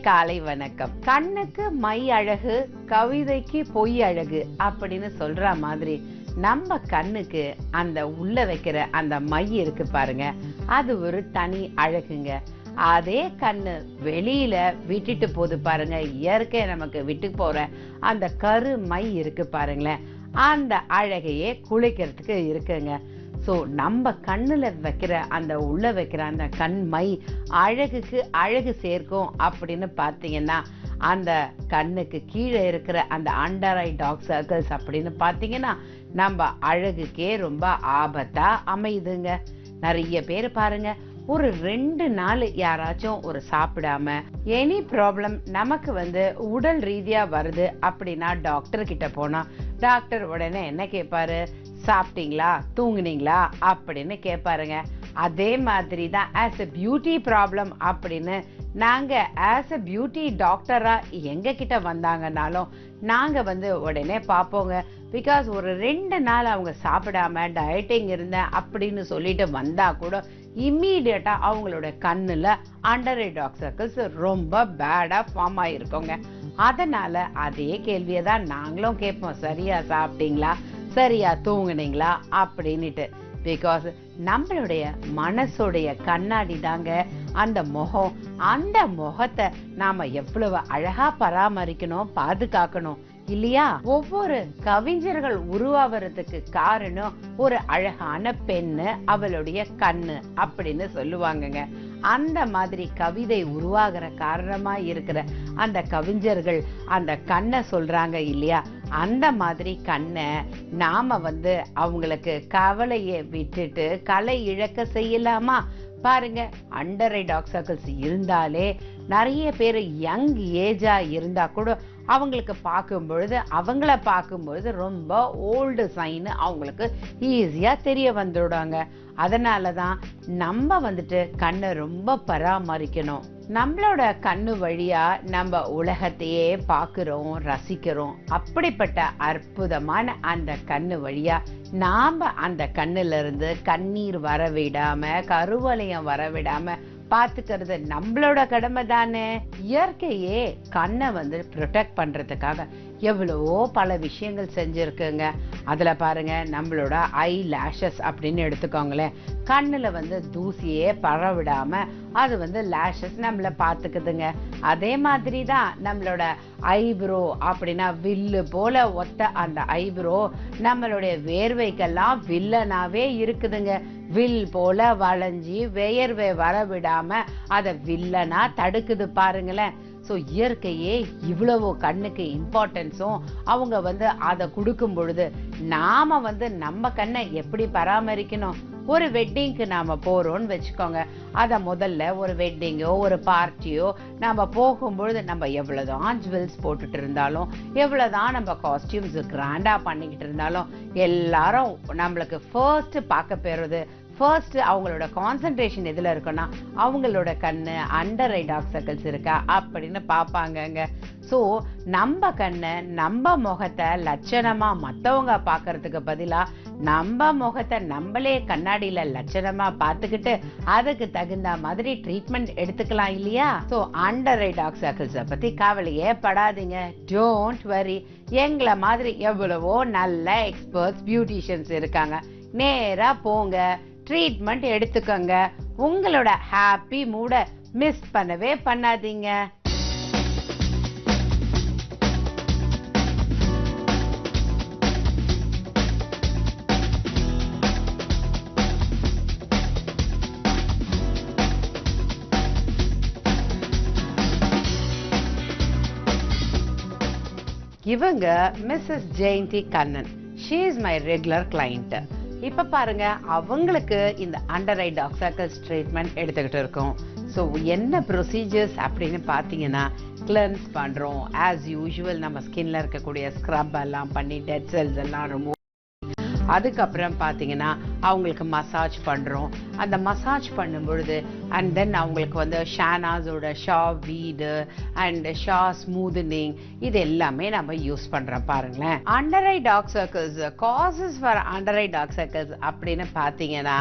காலை வணக்கம். கண்ணுக்கு மை அழகு, கவிதைக்கு பொய் அழகு அப்படின்னு சொல்ற மாதிரி நம்ம கண்ணுக்கு அந்த உள்ள வைக்கிற அந்த மை இருக்கு பாருங்க, அது ஒரு தனி அழகுங்க. அதே கண்ணு வெளியில விட்டுட்டு போது பாருங்க, இயற்கை நமக்கு விட்டு போற அந்த கரு மை இருக்கு பாருங்களேன், அந்த அழகையே குளிக்கிறதுக்கு இருக்குங்க. ஸோ நம்ம கண்ணுல வைக்கிற அந்த உள்ள வைக்கிற அந்த கண் மை அழகுக்கு அழகு சேர்க்கும் அப்படின்னு பார்த்தீங்கன்னா, அந்த கண்ணுக்கு கீழே இருக்கிற அந்த அண்டர் ஐ டார்க் சர்க்கிள்ஸ் அப்படின்னு பார்த்தீங்கன்னா நம்ம அழகுக்கே ரொம்ப ஆபத்தா அமையுதுங்க. நிறைய பேர் பாருங்க, ஒரு 2 நாள் யாராச்சும் ஒரு சாப்பிடாம எனி ப்ராப்ளம் நமக்கு உடல் ரீதியா வருது அப்படின்னா டாக்டர் கிட்ட போனா டாக்டர் உடனே என்ன கேட்பாரு, சாப்பிட்டீங்களா, தூங்குனீங்களா அப்படின்னு கேட்பாருங்க. அதே மாதிரி தான் ஆஸ் எ பியூட்டி ப்ராப்ளம் அப்படின்னு நாங்க ஆஸ் எ பியூட்டி டாக்டரா எங்க கிட்ட வந்தாங்கன்னாலும் நாங்க உடனே பார்ப்போங்க. பிகாஸ் ஒரு 2 நாள் அவங்க சாப்பிடாம டயட்டிங் இருந்தேன் அப்படின்னு சொல்லிட்டு வந்தா கூட இம்மீடியட்டா அவங்களோட கண்ணுல அண்டர் ஐ டார்க் சர்க்கிள்ஸ் ரொம்ப பேடா ஃபார்ம் ஆயிருக்கோங்க. அதனால அதே கேள்வியை தான் நாங்களும் கேட்போம், சரியா சாப்பிட்டீங்களா, சரியா தூங்குனீங்களா அப்படின்னுட்டு. பிகாஸ் நம்மளுடைய மனசுடைய கண்ணாடி தாங்க அந்த முகம். அந்த முகத்தை நாம எவ்வளவு அழகா பராமரிக்கணும், பாதுகாக்கணும் இல்லையா? ஒவ்வொரு கவிஞர்கள் உருவாவதுக்கு காரணம் ஒரு அழகான பெண்ணு, அவளுடைய கண்ணு அப்படின்னு சொல்லுவாங்கங்க. அந்த மாதிரி கவிதை உருவாகிற காரணமா இருக்கிற அந்த கவிஞர்கள் அந்த கண்ணை சொல்றாங்க இல்லையா? அந்த மாதிரி கண்ணை நாம அவங்களுக்கு கவலையை விட்டுட்டு கலை இழக்க செய்யலாமா? பாருங்க, அண்டர் ஐ டார்க் சர்க்கிள்ஸ் இருந்தாலே நிறைய பேர் யங் ஏஜா இருந்தா கூட அவங்களுக்கு அவங்கள பார்க்கும்பொழுது ரொம்ப ஓல்டு சைன் அவங்களுக்கு ஈஸியா தெரிய வந்துடுவாங்க. அதனாலதான் நம்ம கண்ணை ரொம்ப பராமரிக்கணும். நம்மளோட கண்ணு வழியா நம்ம உலகத்தையே பார்க்கிறோம், ரசிக்கிறோம். அப்படிப்பட்ட அற்புதமான அந்த கண்ணு வழியா நாம அந்த கண்ணுல இருந்து கண்ணீர் வரவிடாம, கருவளையம் வரவிடாம பாத்துக்கிறது நம்மளோட கடமை தானே. இயற்கையே கண்ணை ப்ரொடெக்ட் பண்றதுக்காக எவ்வளவோ பல விஷயங்கள் செஞ்சிருக்குங்க. அதுல பாருங்க, நம்மளோட ஐ லேஷஸ் அப்படின்னு எடுத்துக்கோங்களேன். கண்ணுல தூசியே பரவிடாம அது லேஷஸ் நம்மள பாத்துக்குதுங்க. அதே மாதிரி தான் நம்மளோட ஐப்ரோ அப்படின்னா வில்லு போல ஒத்த அந்த ஐப்ரோ நம்மளுடைய வேர்வைக்கெல்லாம் வில்லனாவே இருக்குதுங்க. வில் போல வளைஞ்சி வேர்வை வரவிடாம அதை வில்லனா தடுக்குது பாருங்களேன். ஸோ இயற்கையே இவ்வளவு கண்ணுக்கு இம்பார்ட்டன்ஸும் அவங்க அதை கொடுக்கும் பொழுது நாம நம்ம கண்ணை எப்படி பராமரிக்கணும்? ஒரு வெட்டிங்க்கு நாம போறோம்னு வச்சுக்கோங்க. அத முதல்ல ஒரு வெட்டிங்கோ ஒரு பார்ட்டியோ நாம போகும்பொழுது நம்ம எவ்வளவுதான் ஜுவல்ஸ் போட்டுட்டு இருந்தாலும், எவ்வளவுதான் நம்ம காஸ்டியூம்ஸ் கிராண்டா பண்ணிக்கிட்டு இருந்தாலும், எல்லாரும் நம்மளுக்கு ஃபர்ஸ்ட் பார்க்க போறது, ஃபர்ஸ்ட் அவங்களோட கான்சென்ட்ரேஷன் எதுல இருக்குன்னா அவங்களோட கண்ணு அண்டர் ஐ டார்க் சர்க்கிள்ஸ் இருக்கா அப்படின்னு பார்ப்பாங்கங்க. ஸோ நம்ம கண்ணை நம்ம முகத்தை லட்சணமா மற்றவங்க பார்க்கறதுக்கு பதிலா நம்ம முகத்தை நம்மளே கண்ணாடியில லட்சணமா பார்த்துக்கிட்டு அதுக்கு தகுந்த மாதிரி ட்ரீட்மெண்ட் எடுத்துக்கலாம் இல்லையா? ஸோ அண்டர் ஐ டார்க் சர்க்கிள்ஸை பத்தி கவலையே படாதீங்க, டோன்ட் வரி. எங்களை மாதிரி எவ்வளவோ நல்ல எக்ஸ்பர்ட்ஸ் பியூட்டிஷியன்ஸ் இருக்காங்க. நேரா போங்க, ட்ரீட்மெண்ட் எடுத்துக்கோங்க. உங்களோட ஹாப்பி மூட மிஸ் பண்ணவே பண்ணாதீங்க. இவங்க Mrs Jayanthi Kannan. She is my regular client. இப்ப பாருங்க, அவங்களுக்கு இந்த under eye dark circles treatment எடுத்துக்கிட்டு இருக்கோம். ஸோ என்ன ப்ரொசீஜர்ஸ் அப்படின்னு பார்த்தீங்கன்னா, கிளென்ஸ் பண்றோம். ஆஸ் யூஷுவல் நம்ம ஸ்கின்ல இருக்கக்கூடிய ஸ்க்ரப் எல்லாம் பண்ணி டெட் செல்ஸ் எல்லாம் ரிமூவ். அதுக்கப்புறம் பார்த்தீங்கன்னா அவங்களுக்கு மசாஜ் பண்றோம். அந்த மசாஜ் பண்ணும் பொழுது அண்ட் தென் அவங்களுக்கு ஷானாஸோட ஷா வீடு அண்ட் ஷா ஸ்மூதனிங் இது எல்லாமே நம்ம யூஸ் பண்றோம். பாருங்களேன், under eye dark circles causes for under eye dark circles அப்படின்னு பார்த்தீங்கன்னா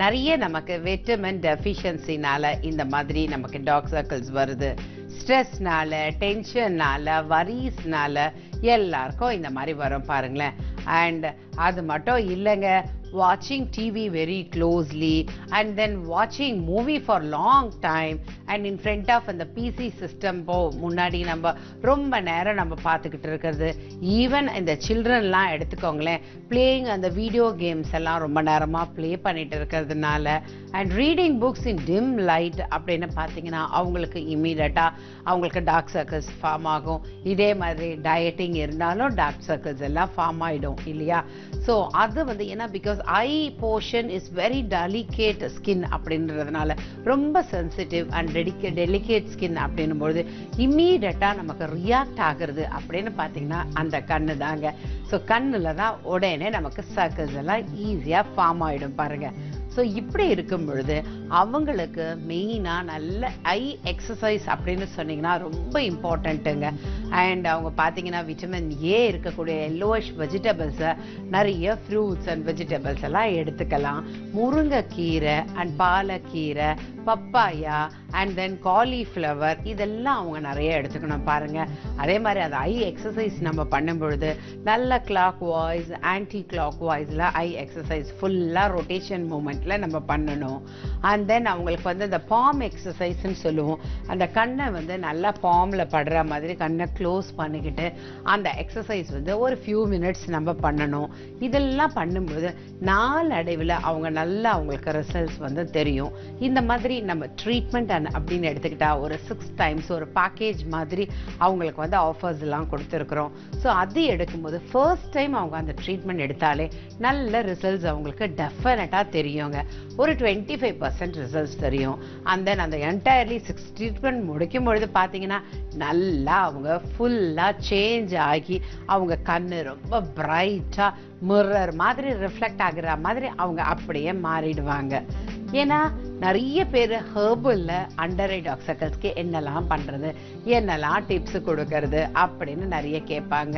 நிறைய நமக்கு விட்டமின் டெஃபிஷியன்சினால இந்த மாதிரி நமக்கு டார்க் சர்க்கிள்ஸ் வருது. ஸ்ட்ரெஸ்னால, டென்ஷன்னால, வரீஸ்னால எல்லாருக்கும் இந்த மாதிரி வரும் பாருங்களேன். அண்ட் அது மட்டும் இல்லைங்க, watching TV very closely and then watching movie for long time and in front of அந்த PC system முன்னாடி நம்ம ரொம்ப நேரம் நம்ம பார்த்துக்கிட்டு இருக்கிறது. ஈவன் இந்த சில்ட்ரன்லாம் எடுத்துக்கோங்களேன், பிளேயிங் அந்த வீடியோ கேம்ஸ் எல்லாம் ரொம்ப நேரமாக ப்ளே பண்ணிட்டு இருக்கிறதுனால and reading books in dim light அப்படின்னு பார்த்தீங்கன்னா அவங்களுக்கு இம்மீடியட்டாக அவங்களுக்கு டார்க் சர்க்கிள்ஸ் ஃபார்ம் ஆகும். இதே மாதிரி டயட்டிங் இருந்தாலும் டார்க் சர்க்கிள்ஸ் எல்லாம் ஃபார்ம் ஆகிடும் இல்லையா. ஸோ அது வந்து ஏன்னா because eye portion is very delicate skin அப்படின்றதுனால ரொம்ப சென்சிட்டிவ் அண்ட் டெலிகேட் ஸ்கின் அப்படின்னும்போது இம்மீடியட்டாக நமக்கு ரியாக்ட் ஆகுறது அப்படின்னு பார்த்தீங்கன்னா அந்த கண்ணு தாங்க. ஸோ கண்ணில் தான் உடனே நமக்கு சர்க்கிள்ஸ் எல்லாம் ஈஸியாக ஃபார்ம் ஆகிடும் பாருங்கள். ஸோ இப்படி இருக்கும் பொழுது அவங்களுக்கு மெயினாக நல்ல ஐ எக்ஸசைஸ் அப்படின்னு சொன்னீங்கன்னா ரொம்ப இம்பார்ட்டண்ட்டுங்க. அண்ட் அவங்க பார்த்தீங்கன்னா விட்டமின் ஏ இருக்கக்கூடிய எல்லோயிஷ் வெஜிடபிள்ஸை நிறைய ஃப்ரூட்ஸ் அண்ட் வெஜிடபிள்ஸ் எல்லாம் எடுத்துக்கலாம். முருங்கைக்கீரை அண்ட் பாலக்கீரை, பப்பாயா அண்ட் தென் காலிஃப்ளவர் இதெல்லாம் அவங்க நிறைய எடுத்துக்கணும் பாருங்கள். அதே மாதிரி அந்த ஐ எக்ஸசைஸ் நம்ம பண்ணும் பொழுது நல்ல கிளாக் வாய்ஸ் ஆன்டி கிளாக் வாய்ஸில் ஐ எக்ஸசைஸ் ஃபுல்லாக ரொட்டேஷன் மூமெண்ட்டில் நம்ம பண்ணணும். அண்ட் தென் அவங்களுக்கு வந்து இந்த பாம் எக்ஸசைஸ்ன்னு சொல்லுவோம். அந்த கண்ணை வந்து நல்லா பாமில் படுற மாதிரி கண்ணை க்ளோஸ் பண்ணிக்கிட்டு அந்த எக்ஸசைஸ் வந்து ஒரு ஃபியூ மினிட்ஸ் நம்ம பண்ணணும். இதெல்லாம் பண்ணும்போது நாளடைவில் அவங்க நல்லா அவங்களுக்கு ரிசல்ட்ஸ் வந்து தெரியும். இந்த மாதிரி நம்ம ட்ரீட்மெண்ட் அப்படின்னு எடுத்துக்கிட்டா ஒரு 6 times ஒரு பேக்கேஜ் மாதிரி அவங்களுக்கு வந்து ஆஃபர்ஸ் எல்லாம் கொடுத்துருக்குறோம். ஸோ அது எடுக்கும்போது ஃபர்ஸ்ட் டைம் அவங்க அந்த ட்ரீட்மெண்ட் எடுத்தாலே நல்ல ரிசல்ட்ஸ் அவங்களுக்கு டெஃபினட்டாக தெரியுங்க. ஒரு 25% ரிசல்ட்ஸ் தெரியும். அண்ட் தென் அந்த என்டையர்லி 6 ட்ரீட்மெண்ட் முடிக்கும் பொழுது பார்த்தீங்கன்னா நல்லா அவங்க ஃபுல்லாக சேஞ்ச் ஆகி அவங்க கண்ணு ரொம்ப பிரைட்டாக மிரர் மாதிரி ரிஃப்ளெக்ட் ஆகுற மாதிரி அவங்க அப்படியே மாறிடுவாங்க. ஏன்னா நிறைய பேர் ஹெர்பலில் அண்டர் ஐ டார்க் சர்க்கிள்ஸ்க்கு என்னெல்லாம் பண்ணுறது, என்னெல்லாம் டிப்ஸ் கொடுக்கறது அப்படின்னு நிறைய கேட்பாங்க.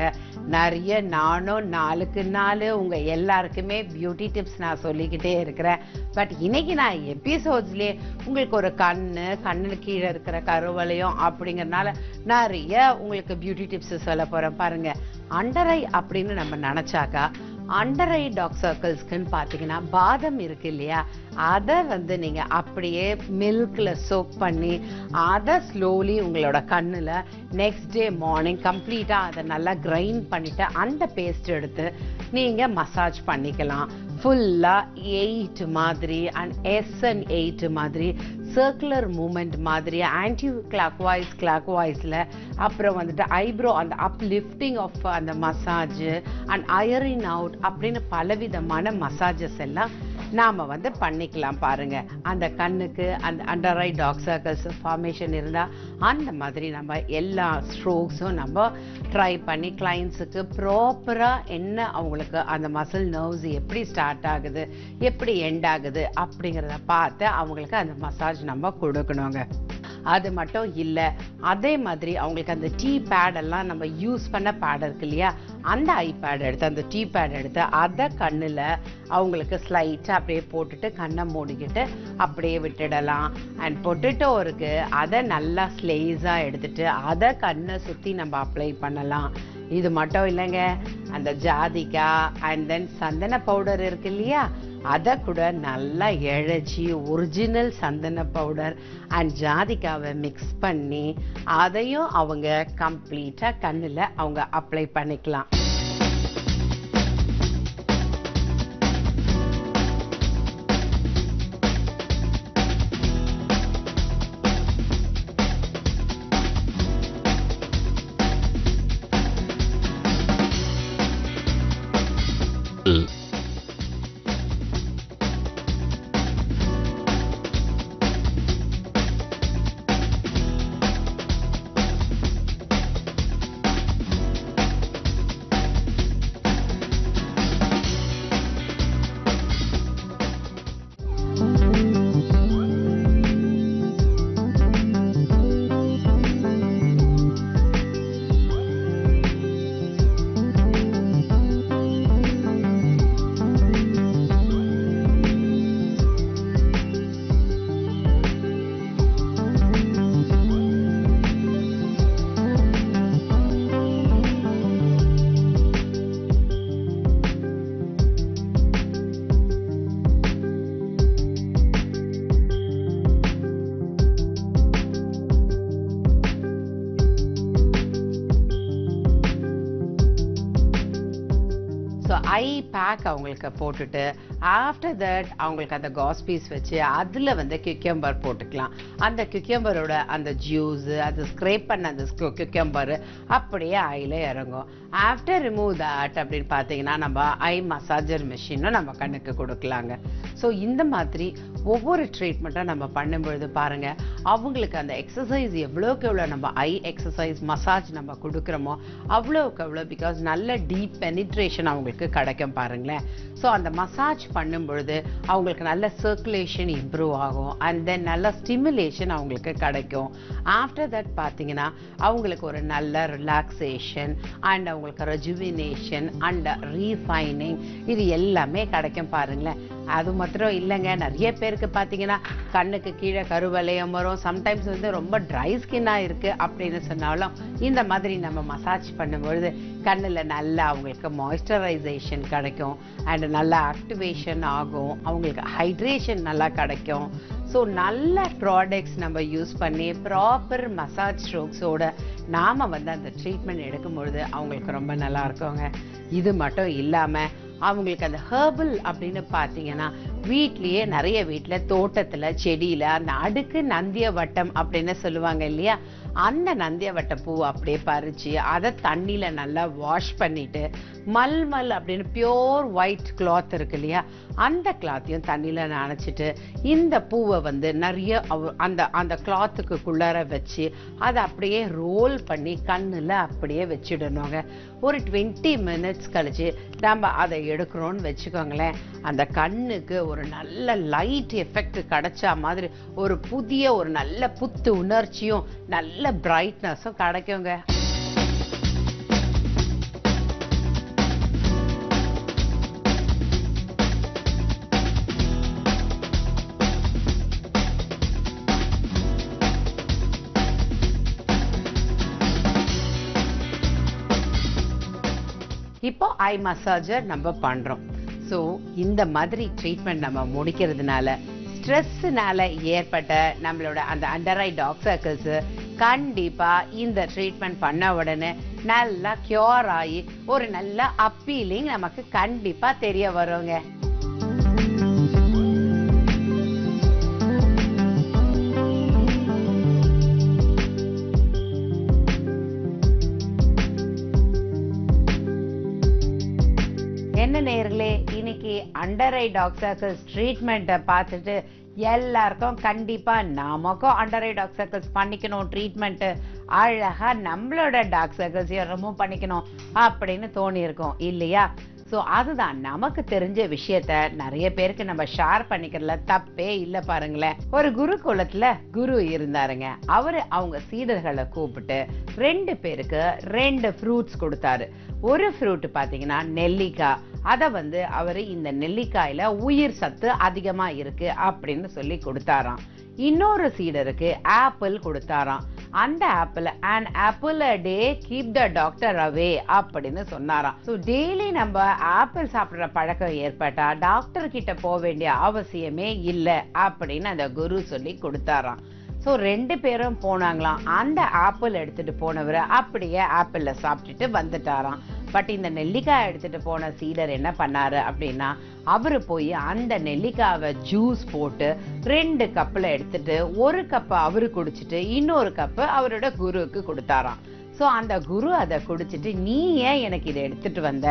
நிறைய நானும் 4க்கு 4 உங்கள் எல்லாருக்குமே பியூட்டி டிப்ஸ் நான் சொல்லிக்கிட்டே இருக்கிறேன். பட் இன்னைக்கு நான் எபிசோட்ஸ்லேயே உங்களுக்கு ஒரு கண்ணு கீழே இருக்கிற கருவளையம் அப்படிங்கிறதுனால நிறைய உங்களுக்கு பியூட்டி டிப்ஸ் சொல்ல போகிறேன் பாருங்கள். அண்டர் ஐ அப்படின்னு நம்ம நினச்சாக்கா அண்டர் ஐ டார்க் சர்க்கிள்ஸ்க்குன்னு பார்த்தீங்கன்னா பாதம் இருக்கு இல்லையா, அதை வந்து நீங்கள் அப்படியே மில்கில் சோக் பண்ணி அதை ஸ்லோலி உங்களோட கண்ணில் நெக்ஸ்ட் டே மார்னிங் கம்ப்ளீட்டாக அதை நல்லா கிரைண்ட் பண்ணிவிட்டு அந்த பேஸ்ட் எடுத்து நீங்கள் மசாஜ் பண்ணிக்கலாம். ஃபுல்லாக 8 மாதிரி அண்ட் S&8 மாதிரி சர்க்குலர் மூமெண்ட் மாதிரி ஆன்டி கிளாக் வாய்ஸில் அப்புறம் வந்துட்டு ஐப்ரோ அந்த அப்லிஃப்டிங் ஆஃப் அந்த மசாஜ் அண்ட் அயரிங் அவுட் அப்படின்னு பலவிதமான மசாஜஸ் எல்லாம் நாம் வந்து பண்ணிக்கலாம் பாருங்கள். அந்த கண்ணுக்கு அந்த under eye dark circles formation இருந்தால் அந்த மாதிரி நம்ம எல்லா ஸ்ட்ரோக்ஸும் நம்ம ட்ரை பண்ணி கிளைண்ட்ஸுக்கு ப்ராப்பராக என்ன அவங்களுக்கு அந்த மசில் நர்வ்ஸ் எப்படி ஸ்டார்ட் ஆகுது எப்படி எண்ட் ஆகுது அப்படிங்கிறத பார்த்து அவங்களுக்கு அந்த மசாஜ் நம்ம கொடுக்கணுங்க. அது மட்டும் இல்லை, அதே மாதிரி அவங்களுக்கு அந்த டீ பேடெல்லாம் நம்ம யூஸ் பண்ண பேட் இருக்கு இல்லையா, அந்த ஐபேட் எடுத்து அந்த டீ பேட் எடுத்து அதை கண்ணில் அவங்களுக்கு ஸ்லைட்டாக அப்படியே போட்டுட்டு கண்ணை மூடிக்கிட்டு அப்படியே விட்டுடலாம். அண்ட் பொட்டேட்டோ இருக்கு, அதை நல்லா ஸ்லைஸாக எடுத்துட்டு அதை கண்ணை சுற்றி நம்ம அப்ளை பண்ணலாம். இது மட்டும் இல்லைங்க, அந்த ஜாதிக்காய் அண்ட் தென் சந்தன பவுடர் இருக்கு இல்லையா, அதை கூட நல்லா இழைச்சி ஒரிஜினல் சந்தன பவுடர் அண்ட் ஜாதிக்காவை மிக்ஸ் பண்ணி அதையும் அவங்க கம்ப்ளீட்டாக கண்ணில் அவங்க அப்ளை பண்ணிக்கலாம். பேக் அவங்களுக்கு போட்டுட்டு ஆஃப்டர் தட் அவங்களுக்கு அந்த காஸ் பீஸ் வச்சு அதில் வந்து குக்கம்பர் போட்டுக்கலாம். அந்த குக்கம்பரோட அந்த ஜூஸ், அது ஸ்க்ரேப் பண்ண அந்த குக்கம்பர் அப்படியே ஐயில் இறங்கும். ஆஃப்டர் ரிமூவ் தட் அப்படின்னு பார்த்தீங்கன்னா நம்ம ஐ மசாஜர் மிஷினும் நம்ம கண்ணுக்கு கொடுக்கலாங்க. ஸோ இந்த மாதிரி ஒவ்வொரு ட்ரீட்மெண்ட்டாக நம்ம பண்ணும்பொழுது பாருங்கள், அவங்களுக்கு அந்த எக்ஸசைஸ் எவ்வளோக்கு எவ்வளோ நம்ம ஐ எக்ஸசைஸ் மசாஜ் நம்ம கொடுக்குறோமோ அவ்வளோக்கு எவ்வளோ, பிகாஸ் நல்ல டீப் பெனிட்ரேஷன் அவங்களுக்கு கிடைக்கும் பாருங்களேன். ஸோ அந்த மசாஜ் பண்ணும் பொழுது அவங்களுக்கு நல்ல சர்க்குலேஷன் இம்ப்ரூவ் ஆகும், அண்ட் தென் நல்ல ஸ்டிமுலேஷன் அவங்களுக்கு கிடைக்கும். ஆஃப்டர் தட் பார்த்தீங்கன்னா அவங்களுக்கு ஒரு நல்ல ரிலாக்ஸேஷன் அண்ட் அவங்களுக்கு ரெஜுவினேஷன் அண்ட் ரீஃபைனிங் இது எல்லாமே கிடைக்கும் பாருங்களேன். அது மாத்திரம் இல்லைங்க, நிறைய பேருக்கு பார்த்தீங்கன்னா கண்ணுக்கு கீழே கருவளையம் வரும், சம்டைம்ஸ் வந்து ரொம்ப ட்ரை ஸ்கின்னாக இருக்குது அப்படின்னு சொன்னாலும் இந்த மாதிரி நம்ம மசாஜ் பண்ணும்பொழுது கண்ணில் நல்லா அவங்களுக்கு மாய்ஸ்சரைசேஷன் கிடைக்கும் அண்ட் நல்லா ஆக்டிவேஷன் ஆகும், அவங்களுக்கு ஹைட்ரேஷன் நல்லா கிடைக்கும். ஸோ நல்ல ப்ராடக்ட்ஸ் நம்ம யூஸ் பண்ணி ப்ராப்பர் மசாஜ் ஸ்ட்ரோக்ஸோட நாம் வந்து அந்த ட்ரீட்மெண்ட் எடுக்கும்பொழுது அவங்களுக்கு ரொம்ப நல்லா இருக்குங்க. இது மட்டும் இல்லாமல் அவங்களுக்கு அந்த ஹெர்பல் அப்படின்னு பார்த்தீங்கன்னா வீட்லேயே நிறைய வீட்டில் தோட்டத்தில் செடியில் அந்த அடுக்கு நந்திய வட்டம் அப்படின்னு சொல்லுவாங்க இல்லையா, அந்த நந்திய வட்ட பூவை அப்படியே பறித்து அதை தண்ணியில் நல்லா வாஷ் பண்ணிவிட்டு மல்மல் அப்படின்னு பியோர் ஒயிட் கிளாத் இருக்கு இல்லையா, அந்த கிளாத்தையும் தண்ணியில் நனைச்சிட்டு இந்த பூவை வந்து நிறைய அந்த அந்த கிளாத்துக்குள்ளார வச்சு அதை அப்படியே ரோல் பண்ணி கண்ணில் அப்படியே வச்சிடணுங்க. ஒரு 20 மினிட்ஸ் கழிச்சு நம்ம அதை எடுக்கிறோன்னு வச்சுக்கோங்களேன், அந்த கண்ணுக்கு ஒரு நல்ல லைட் எஃபெக்ட் கிடைச்சா மாதிரி ஒரு புதிய ஒரு நல்ல புத்து உணர்ச்சியும் நல்ல பிரைட்னஸும் கிடைக்குங்க. இப்போ ஐ மசாஜர் நம்ம பண்றோம். ஸோ இந்த மாதிரி ட்ரீட்மெண்ட் நம்ம முடிக்கிறதுனால ஸ்ட்ரெஸ்னால ஏற்பட்ட நம்மளோட அந்த அண்டர் ஐ டார்க் சர்க்கிள்ஸ் கண்டிப்பா இந்த ட்ரீட்மெண்ட் பண்ண உடனே நல்லா கியூர் ஆகி ஒரு நல்ல அப்பீலிங் நமக்கு கண்டிப்பா தெரிய வருங்க. என்ன நேயர்களே, இன்னைக்கு அண்டர் ஐ டார்க் சர்க்கிள்ஸ் ட்ரீட்மெண்ட்டை பார்த்துட்டு எல்லாருக்கும் கண்டிப்பா நமக்கும் அண்டர் ஐ டார்க் சர்க்கிள்ஸ் பண்ணிக்கணும், ட்ரீட்மெண்ட்டு அழகா நம்மளோட டார்க் சர்க்கிள்ஸையும் ரிமூவ் பண்ணிக்கணும் அப்படின்னு தோணி இருக்கும் இல்லையா? ஸோ அதுதான் நமக்கு தெரிஞ்ச விஷயத்த நிறைய பேருக்கு நம்ம ஷேர் பண்ணிக்கிறதுல தப்பே இல்லை பாருங்களேன். ஒரு குருகுலத்துல குரு இருந்தாருங்க. அவரு அவங்க சீடர்களை கூப்பிட்டு 2 பேருக்கு 2 ஃப்ரூட்ஸ் கொடுத்தாரு. ஒரு ஃப்ரூட் பார்த்தீங்கன்னா நெல்லிக்காய். அதை வந்து அவரு இந்த நெல்லிக்காயில உயிர் சத்து அதிகமா இருக்கு அப்படின்னு சொல்லி கொடுத்தாராம். இன்னொரு சீடருக்கு ஆப்பிள் கொடுத்தாராம். அந்த apple an apple a day keep the doctor away அப்படின்னு சொன்னாராம். ஸோ டெய்லி நம்ம ஆப்பிள் சாப்பிட்ற பழக்கம் ஏற்பட்டா டாக்டர் கிட்ட போக வேண்டிய அவசியமே இல்லை அப்படின்னு அந்த குரு சொல்லி கொடுத்தாராம். ஸோ 2 பேரும் போனாங்களாம். அந்த ஆப்பிள் எடுத்துட்டு போனவர் அப்படியே ஆப்பிள சாப்பிட்டுட்டு வந்துட்டாராம். பட் இந்த நெல்லிக்காய் எடுத்துட்டு போன சீடர் என்ன பண்ணாரு அப்படின்னா, அவரு போய் அந்த நெல்லிக்காவை ஜூஸ் போட்டு 2 கப்பில் எடுத்துட்டு 1 கப் அவரு குடிச்சிட்டு இன்னொரு கப்பு அவரோட குருவுக்கு கொடுத்தாராம். ஸோ அந்த குரு அதை குடிச்சிட்டு நீ ஏன் எனக்கு இதை எடுத்துட்டு வந்த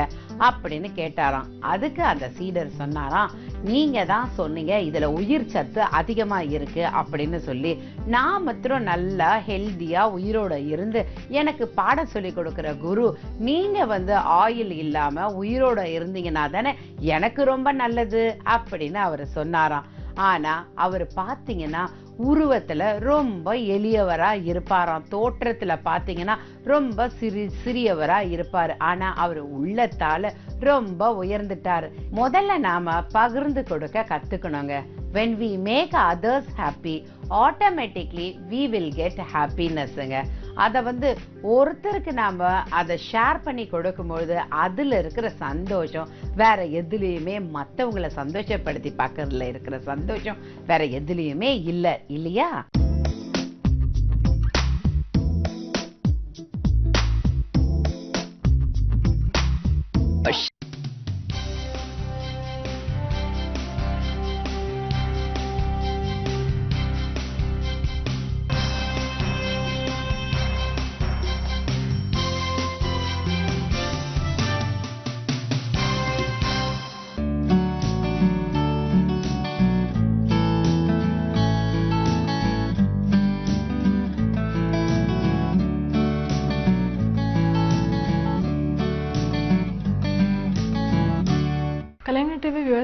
அப்படின்னு கேட்டாராம். அதுக்கு அந்த சீடர் சொன்னாராம், நீங்க தான் சொன்னீங்க இதுல உயிர் சத்து அதிகமா இருக்கு அப்படின்னு சொல்லி, நான் மாத்திரம் நல்லா ஹெல்தியா உயிரோட இருந்து எனக்கு பாடம் சொல்லி கொடுக்கிற குரு, நீங்க வந்து ஆயில் இல்லாம உயிரோட இருந்தீங்கன்னா தானே எனக்கு ரொம்ப நல்லது அப்படின்னு அவரு சொன்னாராம். ஆனா அவர் பாத்தீங்கன்னா உருவத்துல ரொம்ப எளியவரா இருப்பாராம், தோற்றத்துல பாத்தீங்கன்னா ரொம்ப சிறியவரா இருப்பாரு. ஆனா அவர் உள்ளத்தால ரொம்ப உயர்ந்துட்டாரு. முதல்ல நாம பகிர்ந்து கொடுக்க கத்துக்கணுங்க. when we make others happy automatically we will get happinessங்க. அதை வந்து ஒருத்தருக்கு நாம அதை ஷேர் பண்ணி கொடுக்கும்பொழுது அதுல இருக்கிற சந்தோஷம் வேற எதுலையுமே, மற்றவங்களை சந்தோஷப்படுத்தி பார்க்கறதுல இருக்கிற சந்தோஷம் வேற எதுலையுமே இல்லை இல்லையா?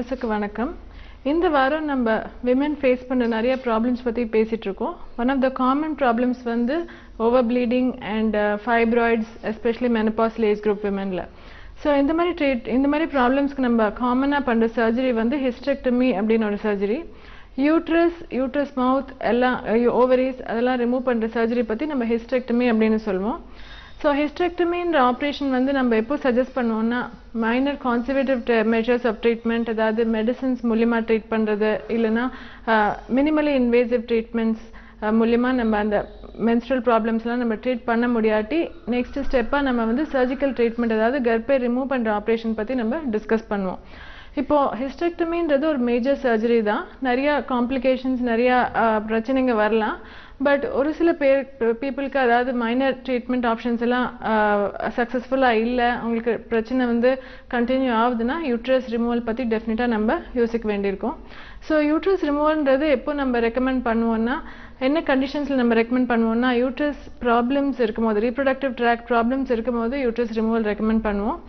வியூவர்ஸுக்கு வணக்கம். இந்த வாரம் நம்ம விமன் ஃபேஸ் பண்ண நிறைய ப்ராப்ளம்ஸ் பற்றி பேசிகிட்டு இருக்கோம். One of the common problems வந்து over bleeding and fibroids, especially menopausal age group விமனில். ஸோ இந்த மாதிரி ப்ராப்ளம்ஸ்க்கு நம்ம காமனாக பண்ணுற சர்ஜரி வந்து ஹிஸ்டெக்டமி அப்படின்னு ஒரு சர்ஜரி. யூட்ரஸ் மவுத் எல்லாம் ஓவரிஸ் அதெல்லாம் ரிமூவ் பண்ணுற சர்ஜரி பற்றி நம்ம ஹிஸ்டெக்டமி அப்படின்னு சொல்லுவோம். ஸோ ஹிஸ்டெக்டமின்ற ஆப்ரேஷன் வந்து நம்ம எப்போ சஜஸ்ட் பண்ணுவோம்னா minor conservative measures of treatment, அதாவது மெடிசன்ஸ் மூலியமாக ட்ரீட் பண்ணுறது, இல்லைன்னா மினிமலி இன்வேசிவ் ட்ரீட்மெண்ட்ஸ் மூலியமாக நம்ம அந்த மென்ஸ்ட்ரல் ப்ராப்ளம்ஸ்லாம் நம்ம ட்ரீட் பண்ண முடியாட்டி நெக்ஸ்ட் ஸ்டெப்பாக நம்ம வந்து சர்ஜிக்கல் ட்ரீட்மெண்ட், அதாவது கர்ப்பை ரிமூவ் பண்ணுற ஆப்ரேஷன் பற்றி நம்ம டிஸ்கஸ் பண்ணுவோம். இப்போது ஹிஸ்டெக்டமின்றது ஒரு மேஜர் சர்ஜரி தான். நிறையா காம்ப்ளிகேஷன்ஸ், நிறையா பிரச்சனைங்க வரலாம். பட் ஒரு சில பீப்புளுக்கு, அதாவது மைனர் ட்ரீட்மெண்ட் ஆப்ஷன்ஸ் எல்லாம் சக்ஸஸ்ஃபுல்லாக இல்லை, அவங்களுக்கு பிரச்சனை வந்து கண்டினியூ ஆகுதுன்னா யூட்ரஸ் ரிமூவல் பற்றி டெஃபினட்டாக நம்ம யோசிக்க வேண்டியிருக்கோம். ஸோ யூட்ரஸ் ரிமூவல்ன்றது எப்போ நம்ம ரெக்கமெண்ட் பண்ணுவோம்னா, என்ன கண்டிஷன்ஸில் நம்ம ரெக்கமெண்ட் பண்ணுவோம்னா, யூட்ரஸ் ப்ராப்ளம்ஸ் இருக்கும்போது, ரீப்ரொடக்டிவ் ட்ராக் ப்ராப்ளம்ஸ் இருக்கும்போது யூட்ரஸ் ரிமூவல் ரெக்கமெண்ட் பண்ணுவோம்.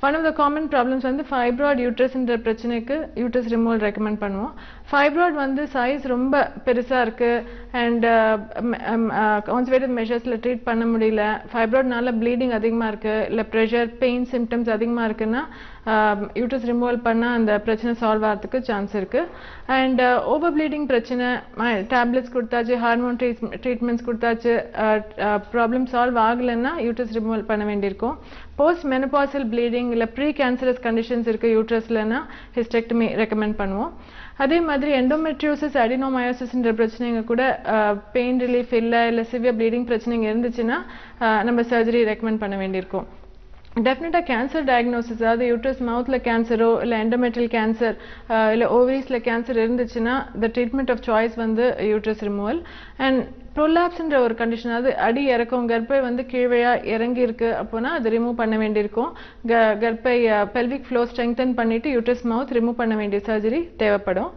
One of the common problems வந்து ஃபைப்ராய்ட் யூட்ரஸ்ன்ற பிரச்சனைக்கு யூட்ரஸ் ரிமூவல் ரெக்கமெண்ட் பண்ணுவோம். ஃபைப்ராய்ட் வந்து சைஸ் ரொம்ப பெருசாக இருக்குது அண்ட் கான்சர்வேட்டிவ் மெஷர்ஸில் ட்ரீட் பண்ண முடியல, ஃபைப்ராய்ட்னால ப்ளீடிங் அதிகமாக இருக்குது, இல்லை ப்ரெஷர், பெயின் சிம்டம்ஸ் அதிகமாக இருக்குன்னா யூட்ரஸ் ரிமூவல் பண்ணால் அந்த பிரச்சனை சால்வ் ஆகிறதுக்கு சான்ஸ் இருக்குது. அண்ட் ஓவர் ப்ளீடிங் பிரச்சனை, டேப்லெட்ஸ் கொடுத்தாச்சு, ஹார்மோன் ட்ரீட்மெண்ட்ஸ் கொடுத்தாச்சு, ப்ராப்ளம் சால்வ் ஆகலைன்னா யூட்ரஸ் ரிமூவல் பண்ண வேண்டியிருக்கும். போஸ்ட் மெனபாசல் ப்ளீடிங் இல்லை ப்ரீ கேன்சரஸ் கண்டிஷன்ஸ் இருக்குது யூட்ரஸ்லன்னா ஹிஸ்டெக்டமி ரெக்கமெண்ட் பண்ணுவோம். அதே மாதிரி எண்டோமெட்ரியோசிஸ், அடினோமயோசிஸ்ன்ற பிரச்சனைங்க கூட பெயின் ரிலீஃப் இல்லை சிவியர் ப்ளீடிங் பிரச்சனைங்க இருந்துச்சுன்னா நம்ம சர்ஜரி ரெக்கமெண்ட் பண்ண வேண்டியிருக்கும். டெஃபினட்டாக கேன்சர் டயக்னோசிஸ், அதாவது யூட்ரஸ் மவுத்தில் கேன்சரோ இல்லை எண்டோமெட்ரியல் கேன்சர் இல்லை ஓவரிஸில் கேன்சர் இருந்துச்சுன்னா த ட்ரீட்மெண்ட் ஆஃப் சாய்ஸ் வந்து யூட்ரஸ் ரிமூவல். அண்ட் ப்ரோலாப்ஸ்ன்ற ஒரு கண்டிஷன், அது அடி இறக்கும், கர்ப்பை வந்து கீழ்வையாக இறங்கி இருக்கு அப்போனா அது ரிமூவ் பண்ண வேண்டியிருக்கும். கர்ப்பை பெல்விக் ஃப்ளோ ஸ்ட்ரெங்தன் பண்ணிவிட்டு யூட்ரஸ் மவுத் ரிமூவ் பண்ண வேண்டிய சர்ஜரி தேவைப்படும்.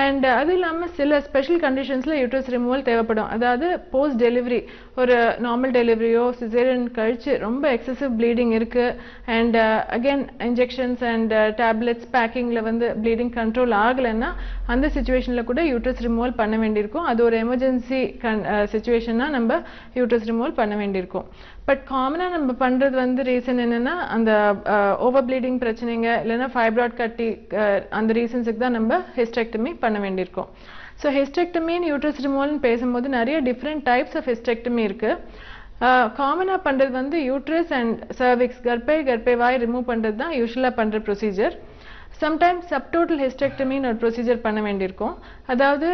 அண்ட் அது இல்லாமல் சில ஸ்பெஷல் கண்டிஷன்ஸில் யூட்ரஸ் ரிமூவல் தேவைப்படும். அதாவது போஸ்ட் டெலிவரி, ஒரு நார்மல் டெலிவரியோ சிசேரியன் கழிச்சு ரொம்ப எக்ஸசிவ் ப்ளீடிங் இருக்குது and again injections and tablets பேக்கிங்கில் வந்து ப்ளீடிங் கண்ட்ரோல் ஆகலைன்னா அந்த சுச்சுவேஷனில் கூட யூட்ரஸ் ரிமூவல் பண்ண வேண்டியிருக்கும். அது ஒரு எமர்ஜென்சி சுச்சுவேஷனாக நம்ம யூட்ரஸ் ரிமூவல் பண்ண வேண்டியிருக்கும். பட் காமனாக நம்ம பண்ணுறது வந்து ரீசன் என்னென்னா, அந்த ஓவர் ப்ளீடிங் பிரச்சனைங்க இல்லைன்னா ஃபைப்ராய்ட் கட்டி, அந்த ரீசன்ஸுக்கு தான் நம்ம ஹிஸ்டெக்டமி பண்ண வேண்டியிருக்கோம். ஸோ ஹிஸ்டெக்டமின்னு யூட்ரஸ் ரிமூவல்னு பேசும்போது நிறைய டிஃப்ரெண்ட் டைப்ஸ் ஆஃப் ஹிஸ்டெக்டமி இருக்குது. காமனாக பண்ணுறது வந்து யூட்ரஸ் அண்ட் சர்விக்ஸ், கர்ப்பை வாய் ரிமூவ் பண்ணுறது தான் யூஸ்வலாக பண்ணுற ப்ரொசீஜர். சம்டைம்ஸ் சப்டோட்டல் ஹிஸ்டெக்டமின்னு ஒரு ப்ரொசீஜர் பண்ண வேண்டியிருக்கும். அதாவது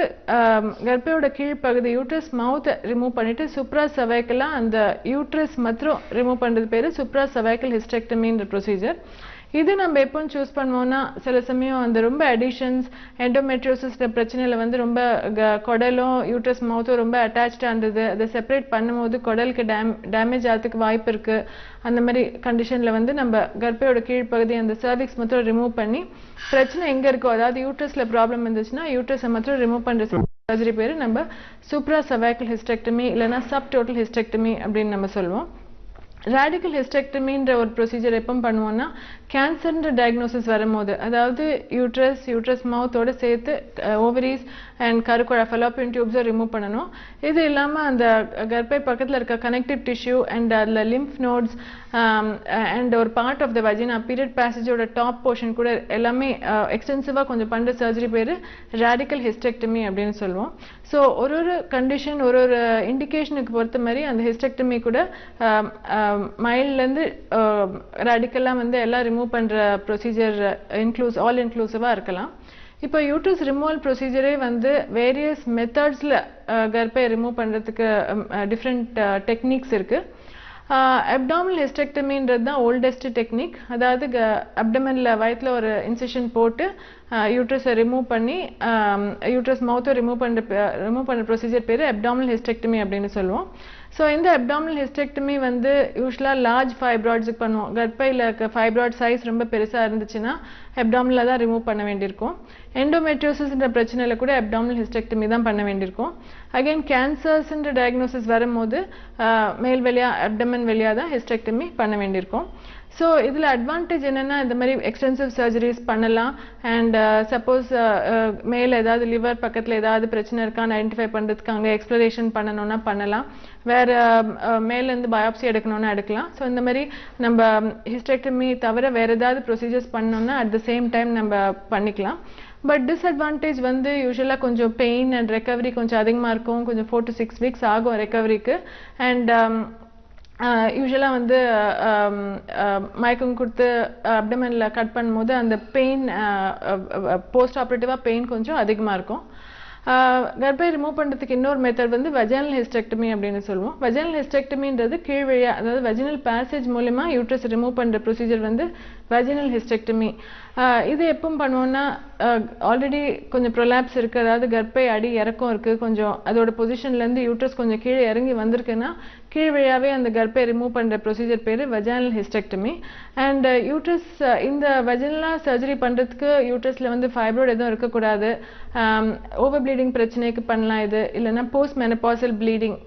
கர்ப்பையோட கீழ்ப்பகுதி யூட்ரஸ் மவுத்தை ரிமூவ் பண்ணிவிட்டு சுப்ரா சர்வைக்கலாக அந்த யூட்ரஸ் மாத்திரம் ரிமூவ் பண்ணுறது பேர் சுப்ரா சர்வைக்கல் ஹிஸ்டெக்டமின்ற ப்ரொசீஜர். இது நம்ம எப்போன்னு சூஸ் பண்ணுவோம்னா, சில சமயம் அந்த ரொம்ப அடிஷன்ஸ், எண்டோமெட்ரியோசிஸ் பிரச்சனையில் வந்து ரொம்ப குடலும் யூட்ரஸ் மவுத்தும் ரொம்ப அட்டாச்சாக இருந்தது, அதை செப்பரேட் பண்ணும்போது குடலுக்கு டேமேஜ் ஆகிறதுக்கு வாய்ப்பு இருக்குது. அந்த மாதிரி கண்டிஷனில் வந்து நம்ம கர்ப்பையோட கீழ்ப்பகுதி அந்த சர்விக்ஸ் மாத்திரம் ரிமூவ் பண்ணி பிரச்சனை எங்கே இருக்கோ, அதாவது யூட்ரஸில் ப்ராப்ளம் இருந்துச்சுன்னா யூட்ரஸை மாத்திரம் ரிமூவ் பண்ணுற சர்ஜரி பேர் நம்ம சூப்ரா சர்வைக்கல் ஹிஸ்டெக்டமி இல்லைன்னா சப் டோட்டல் ஹிஸ்டெக்டமி அப்படின்னு நம்ம சொல்லுவோம். ரேடிக்கல் ஹிஸ்டெக்டமின்ற ஒரு ப்ரொசீஜர் எப்போ பண்ணுவோம்னா, கேன்சர்ன்ற டயக்னோசிஸ் வரும்போது, அதாவது யூட்ரஸ் மவுத்தோடு சேர்த்து ஓவரிஸ் அண்ட் கருக்குழா ஃபெலோப்பியன் டியூப்ஸை ரிமூவ் பண்ணணும். இது இல்லாமல் அந்த கர்ப்பை பக்கத்தில் இருக்க கனெக்டிவ் டிஷ்யூ அண்ட் அதில் லிம்ஃப் நோட்ஸ் அண்ட் ஒரு part of the vagina, period பேசேஜோட டாப் போர்ஷன் கூட எல்லாமே எக்ஸ்டென்சிவாக கொஞ்சம் பண்ணுற சர்ஜரி பேர் ரேடிக்கல் ஹிஸ்டெக்டமி அப்படின்னு சொல்லுவோம். ஸோ ஒரு கண்டிஷன், ஒரு இண்டிகேஷனுக்கு பொறுத்த மாதிரி அந்த ஹிஸ்டெக்டமி கூட மைல்ட்லேருந்து ரேடிக்கலாக வந்து எல்லாம் ரிமூவ் பண்ணுற ப்ரொசீஜர் ஆல் இன்க்ளூசிவாக இருக்கலாம். இப்போ யூட்ரஸ் ரிமூவல் ப்ரொசீஜரே வந்து வேரியஸ் மெத்தட்ஸில் கர்ப்பை ரிமூவ் பண்ணுறதுக்கு டிஃப்ரெண்ட் டெக்னிக்ஸ் இருக்குது. அப்டாமினல் ஹிஸ்டெக்டமின்றது தான் ஓல்டஸ்ட் டெக்னிக். அதாவது அப்டமனில் வயிற்றில் ஒரு இன்சிஷன் போட்டு யூட்ரஸை ரிமூவ் பண்ணி யூட்ரஸ் மவுத்தை ரிமூவ் பண்ணுற ப்ரொசீஜர் பேர் அப்டாமினல் ஹிஸ்டெக்டமி அப்படின்னு சொல்லுவோம். ஸோ இந்த அப்டாமினல் ஹிஸ்டெக்டமி வந்து யூஸ்வலாக லார்ஜ் ஃபைப்ராய்ட்ஸுக்கு பண்ணுவோம். கர்ப்பையில் இருக்க ஃபைப்ராய்ட் சைஸ் ரொம்ப பெருசாக இருந்துச்சுன்னா அப்டாமினில் தான் ரிமூவ் பண்ண வேண்டியிருக்கும். எண்டோமெட்ரியோசிஸ்ன்ற பிரச்சனையில் கூட அப்டாமினல் ஹிஸ்டெக்டமி தான் பண்ண வேண்டியிருக்கும். அகெயின் கேன்சர்ஸ்ன்ற டயக்னோசிஸ் வரும்போது மேல் வழியாக அப்டமன் வழியாக தான் ஹிஸ்டெக்டமி பண்ண வேண்டியிருக்கும். ஸோ இதில் அட்வான்டேஜ் என்னென்னா இந்த மாதிரி எக்ஸ்டென்சிவ் சர்ஜரிஸ் பண்ணலாம் அண்ட் சப்போஸ் மேலே ஏதாவது லிவர் பக்கத்தில் ஏதாவது பிரச்சனை இருக்கான்னு ஐடென்டிஃபை பண்ணுறதுக்கு அங்கே எக்ஸ்ப்ளரேஷன் பண்ணணும்னா பண்ணலாம், வேறு மேலேருந்து பயாப்சி எடுக்கணும்னா எடுக்கலாம். ஸோ இந்த மாதிரி நம்ம ஹிஸ்டெக்டமி தவிர வேறு ஏதாவது ப்ரொசீஜர்ஸ் பண்ணோம்னா அட் த சேம் டைம் நம்ம பண்ணிக்கலாம். பட் டிஸ்அட்வான்டேஜ் வந்து யூஸ்வலாக கொஞ்சம் பெயின் அண்ட் ரெக்கவரி கொஞ்சம் அதிகமாக இருக்கும், கொஞ்சம் 4 to 6 weeks ஆகும் ரெக்கவரிக்கு. அண்ட் யூஸ்வலாக வந்து மயக்கம் கொடுத்து அப்டமனில் கட் பண்ணும்போது அந்த பெயின் போஸ்ட் ஆப்ரேட்டிவாக பெயின் கொஞ்சம் அதிகமாக இருக்கும். கர்ப்பை ரிமூவ் பண்ணுறதுக்கு இன்னொரு மெத்தட் வந்து வெஜினல் ஹிஸ்டெக்டமி அப்படின்னு சொல்லுவோம். வெஜினல் ஹிஸ்டெக்டமின்றது கீழ்வழியா, அதாவது வெஜினல் பேசேஜ் மூலமா யூட்ரஸ் ரிமூவ் பண்ணுற ப்ரொசீஜர் வந்து வெஜினல் ஹிஸ்டெக்டமி. இது எப்போ பண்ணுவோம்னா ஆல்ரெடி கொஞ்சம் ப்ரொலாப்ஸ் இருக்குது, அதாவது கர்ப்பை அடி இறக்கம் இருக்குது, கொஞ்சம் அதோட பொசிஷன்லேருந்து யூட்ரஸ் கொஞ்சம் கீழே இறங்கி வந்திருக்குன்னா கீழ் வழியாகவே அந்த கர்ப்பை ரிமூவ் பண்ணுற ப்ரொசீஜர் பேர் வெஜினல் ஹிஸ்டெக்டமி. அண்ட் யூட்ரஸ் இந்த வெஜினலாக சர்ஜரி பண்ணுறதுக்கு யூட்ரஸில் வந்து ஃபைப்ராய்டு எதுவும் இருக்கக்கூடாது, ஓவர் ப்ளீடிங் பிரச்சனைக்கு பண்ணலாம் இது, இல்லைன்னா post menopausal bleeding,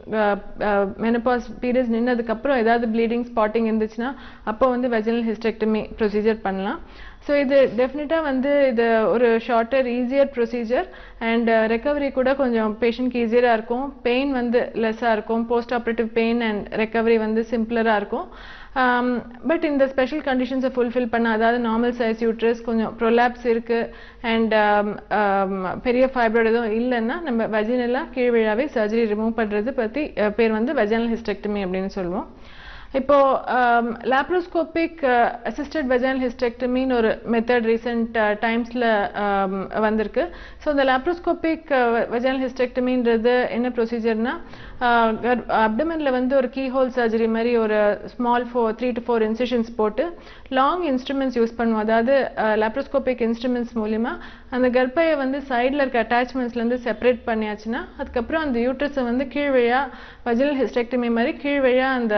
menopause periods நின்னதுக்கப்புறம் ஏதாவது ப்ளீடிங் ஸ்பாட்டிங் இருந்துச்சுன்னா அப்போ வந்து வெஜினல் ஹிஸ்டெக்டமி ப்ரொசீஜர் பண்ணலாம். ஸோ இது டெஃபினட்டாக வந்து இது ஒரு shorter easier procedure and recovery கூட கொஞ்சம் பேஷண்ட்க்கு ஈஸியராக இருக்கும், பெயின் வந்து லெஸ்ஸாக இருக்கும், post operative pain and recovery வந்து சிம்பிளராக இருக்கும். பட் இந்த ஸ்பெஷல் கண்டிஷன்ஸை ஃபுல்ஃபில் பண்ண, அதாவது நார்மல் சைஸ் யூட்ரஸ், கொஞ்சம் ப்ரொலாப்ஸ் இருக்குது அண்ட் பெரிய ஃபைப்ராய்டு எதுவும் இல்லைன்னா நம்ம வெஜினலாக கீழ் வழியாகவே சர்ஜரி ரிமூவ் பண்ணுறது பற்றி பேர் வந்து வெஜினல் ஹிஸ்டெக்டமி அப்படின்னு சொல்லுவோம். இப்போ லாப்ரோஸ்கோபிக் அசிஸ்டட் வெஜினல் ஹிஸ்டெக்டமின்னு ஒரு மெத்தட் ரீசெண்ட் டைம்ஸில் வந்திருக்கு. ஸோ இந்த லாப்ரோஸ்கோபிக் வெஜினல் ஹிஸ்டெக்டமின்றது என்ன ப்ரொசீஜர்னா, அப்டமனில் வந்து ஒரு கீஹோல் சர்ஜரி மாதிரி ஒரு ஸ்மால் 3 to 4 இன்சிஷன்ஸ் போட்டு லாங் இன்ஸ்ட்ருமெண்ட்ஸ் யூஸ் பண்ணுவோம். அதாவது லாப்ரோஸ்கோபிக் இன்ஸ்ட்ருமெண்ட்ஸ் மூலிமா அந்த கர்ப்பையை வந்து சைடில் இருக்க அட்டாச்மெண்ட்ஸ்லேருந்து செப்பரேட் பண்ணியாச்சுன்னா அதுக்கப்புறம் அந்த யூட்ரஸை வந்து கீழ் வழியாக வெஜினல் ஹிஸ்டெக்டமி மாதிரி கீழ் வழியாக அந்த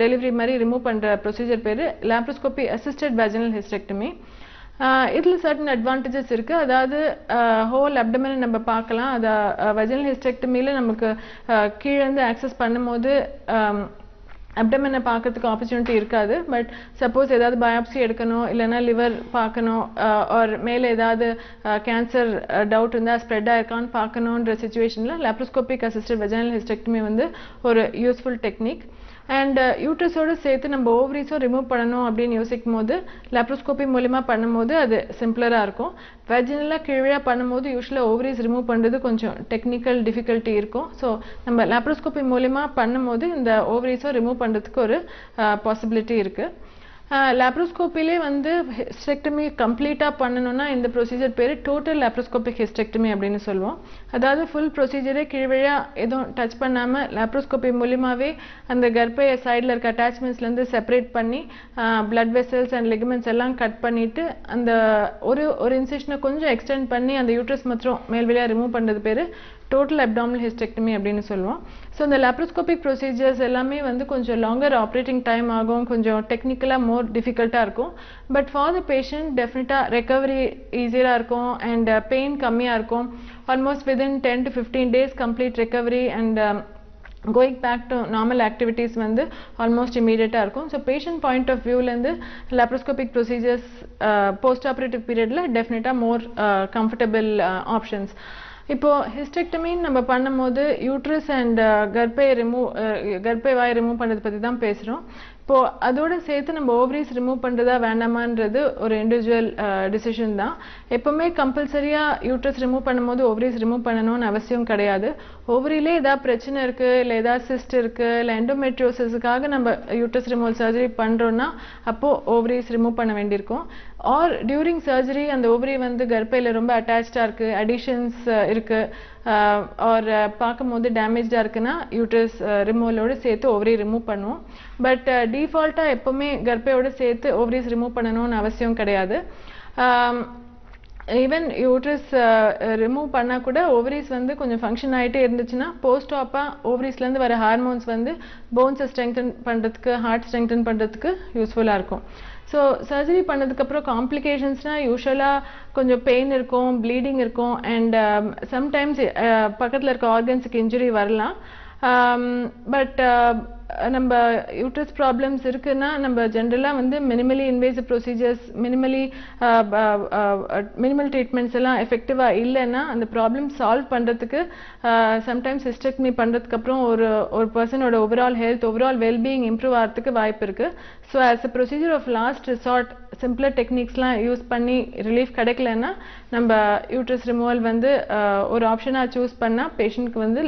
டெலிவரி மாதிரி ரிமூவ் பண்ணுற ப்ரொசீஜர் பேர் லாப்ரோஸ்கோபி அசிஸ்டட் வெஜினல் ஹிஸ்டெக்டமி. இதில் சர்டன் அட்வான்டேஜஸ் இருக்குது, அதாவது ஹோல் அப்டமனை நம்ம பார்க்கலாம். அதை வெஜினல் ஹிஸ்டெக்டமியில் நமக்கு கீழேருந்து ஆக்சஸ் பண்ணும்போது அப்டமனை பார்க்கறதுக்கு ஆப்பர்ச்சுனிட்டி இருக்காது. பட் சப்போஸ் ஏதாவது பயாப்சி எடுக்கணும், இல்லைன்னா லிவர் பார்க்கணும், ஒரு மேலே ஏதாவது கேன்சர் டவுட் இருந்தால் ஸ்ப்ரெட் ஆயிருக்கான்னு பார்க்கணுன்ற சுச்சுவேஷனில் லாப்ரோஸ்கோபிக் அசிஸ்டட் வெஜினல் ஹிஸ்டெக்டமி வந்து ஒரு யூஸ்ஃபுல் டெக்னிக். அண்ட் யூட்ரஸோடு சேர்த்து நம்ம ஓவரிஸும் ரிமூவ் பண்ணணும் அப்படின்னு யோசிக்கும் போது லாப்ரோஸ்கோபி மூலிமா பண்ணும்போது அது சிம்பிளராக இருக்கும். வெஜினலாக கீழே பண்ணும்போது யூஸ்வலாக ஓவரிஸ் ரிமூவ் பண்ணுறது கொஞ்சம் டெக்னிக்கல் டிஃபிகல்ட்டி இருக்கும். ஸோ நம்ம லாப்ரோஸ்கோபி மூலிமா பண்ணும்போது இந்த ஓவரிஸும் ரிமூவ் பண்ணுறதுக்கு ஒரு பாசிபிலிட்டி இருக்குது. லாப்ரோஸ்கோப்பிலே வந்து ஹிஸ்டெக்டமி கம்ப்ளீட்டாக பண்ணணும்னா இந்த ப்ரொசீஜர் பேர் டோட்டல் லாப்ரோஸ்கோபிக் ஹிஸ்டெக்டமி அப்படின்னு சொல்லுவோம். அதாவது ஃபுல் ப்ரொசீஜரே கீழ்வழியாக எதுவும் டச் பண்ணாமல் லாப்ரோஸ்கோபி மூலியமாகவே அந்த கர்ப்பையை சைடில் இருக்க அட்டாச்மெண்ட்ஸ்லேருந்து செப்பரேட் பண்ணி பிளட் வெசல்ஸ் அண்ட் லிகமெண்ட்ஸ் எல்லாம் கட் பண்ணிவிட்டு அந்த ஒரு இன்சிஷனை கொஞ்சம் எக்ஸ்டெண்ட் பண்ணி அந்த யூட்ரஸ் மற்றும் மேல்வழியாக ரிமூவ் பண்ணுறது பேர் டோட்டல் அப்டாமினல் ஹிஸ்டெக்டமி அப்படின்னு சொல்லுவோம். ஸோ இந்த லாப்ரோஸ்கோபிக் ப்ரொசீஜர்ஸ் எல்லாமே வந்து கொஞ்சம் லாங்கர் ஆப்ரேட்டிங் டைம் ஆகும், கொஞ்சம் டெக்னிக்கலாக மோர் டிஃபிகல்ட்டாக இருக்கும். பட் ஃபார் த பேஷண்ட் டெஃபினட்டாக ரெக்கவரி ஈஸியாக இருக்கும் அண்ட் பெயின் கம்மியாக இருக்கும். Almost within 10 to 15 days complete recovery and going back to normal activities வந்து ஆல்மோஸ்ட் இமீடியட்டாக இருக்கும். ஸோ பேஷண்ட் பாயிண்ட் ஆஃப் வியூலேருந்து லாப்ரோஸ்கோபிக் ப்ரொசீஜர்ஸ் போஸ்ட் ஆப்ரேட்டிவ் பீரியடில் டெஃபினட்டாக மோர் கம்ஃபர்டபுள் ஆப்ஷன்ஸ். இப்போ ஹிஸ்டெக்டமின்னு நம்ம பண்ணும்போது யூட்ரஸ் அண்ட் கர்ப்பை வாய் ரிமூவ் பண்ணுறது பற்றி தான் பேசுகிறோம். இப்போது அதோடு சேர்த்து நம்ம ஓவரிஸ் ரிமூவ் பண்ணுறதா வேண்டாமான்றது ஒரு இண்டிவிஜுவல் டிசிஷன் தான். எப்போவுமே கம்பல்சரியாக யூட்ரஸ் ரிமூவ் பண்ணும்போது ஓவரிஸ் ரிமூவ் பண்ணணும்னு அவசியம் கிடையாது. ஓவரியிலே ஏதாவது பிரச்சனை இருக்குது, இல்லை ஏதாவது சிஸ்ட் இருக்குது, இல்லை எண்டோமெட்ரியோசிஸுக்காக நம்ம யூட்ரஸ் ரிமூவல் சர்ஜரி பண்ணுறோன்னா அப்போது ஓவரிஸ் ரிமூவ் பண்ண வேண்டியிருக்கும். ஆர் டியூரிங் சர்ஜரி அந்த ஓவரி வந்து கர்ப்பையில் ரொம்ப அட்டாச்சாக இருக்குது, அடிஷன்ஸ் இருக்குது, ஆர் பார்க்கும்போது டேமேஜாக இருக்குன்னா யூட்ரஸ் ரிமூவலோடு சேர்த்து ஓவரி ரிமூவ் பண்ணுவோம். பட் டிஃபால்ட்டாக எப்போவுமே கர்ப்பையோடு சேர்த்து ஓவரிஸ் ரிமூவ் பண்ணணும்னு அவசியம் கிடையாது. ஈவன் யூட்ரஸ் ரிமூவ் பண்ணால் கூட ஓவரிஸ் வந்து கொஞ்சம் ஃபங்க்ஷன் ஆகிட்டே இருந்துச்சுன்னா போஸ்ட் ஆப்பாக ஓவரிஸ்லேருந்து வர ஹார்மோன்ஸ் வந்து போன்ஸை ஸ்ட்ரெங்தன் பண்ணுறதுக்கு, ஹார்ட் ஸ்ட்ரெங்தன் பண்ணுறதுக்கு யூஸ்ஃபுல்லாக இருக்கும். ஸோ சர்ஜரி பண்ணதுக்கப்புறம் காம்ப்ளிகேஷன்ஸ்னால் யூஸ்வலாக கொஞ்சம் பெயின் இருக்கும், ப்ளீடிங் இருக்கும் அண்ட் சம்டைம்ஸ் பக்கத்தில் இருக்க ஆர்கன்ஸுக்கு இன்ஜுரி வரலாம். பட் நம்ம யூட்ரஸ் ப்ராப்ளம்ஸ் இருக்குன்னா நம்ம ஜென்ரலாக வந்து minimally invasive procedures minimal treatments எல்லாம் எஃபெக்டிவாக இல்லைன்னா அந்த ப்ராப்ளம் சால்வ் பண்ணுறதுக்கு சம்டைம்ஸ் ஹிஸ்டெக்டமி பண்ணுறதுக்கப்புறம் ஒரு பர்சனோட overall health overall wellbeing improve ஆகிறதுக்கு வாய்ப்பு இருக்குது. So as a procedure of last resort simpler டெக்னிக்ஸ்லாம் யூஸ் பண்ணி ரிலீஃப் கிடைக்கலன்னா நம்ம யூட்ரஸ் ரிமூவல் வந்து ஒரு ஆப்ஷனாக சூஸ் பண்ணால் பேஷண்ட்க்கு வந்து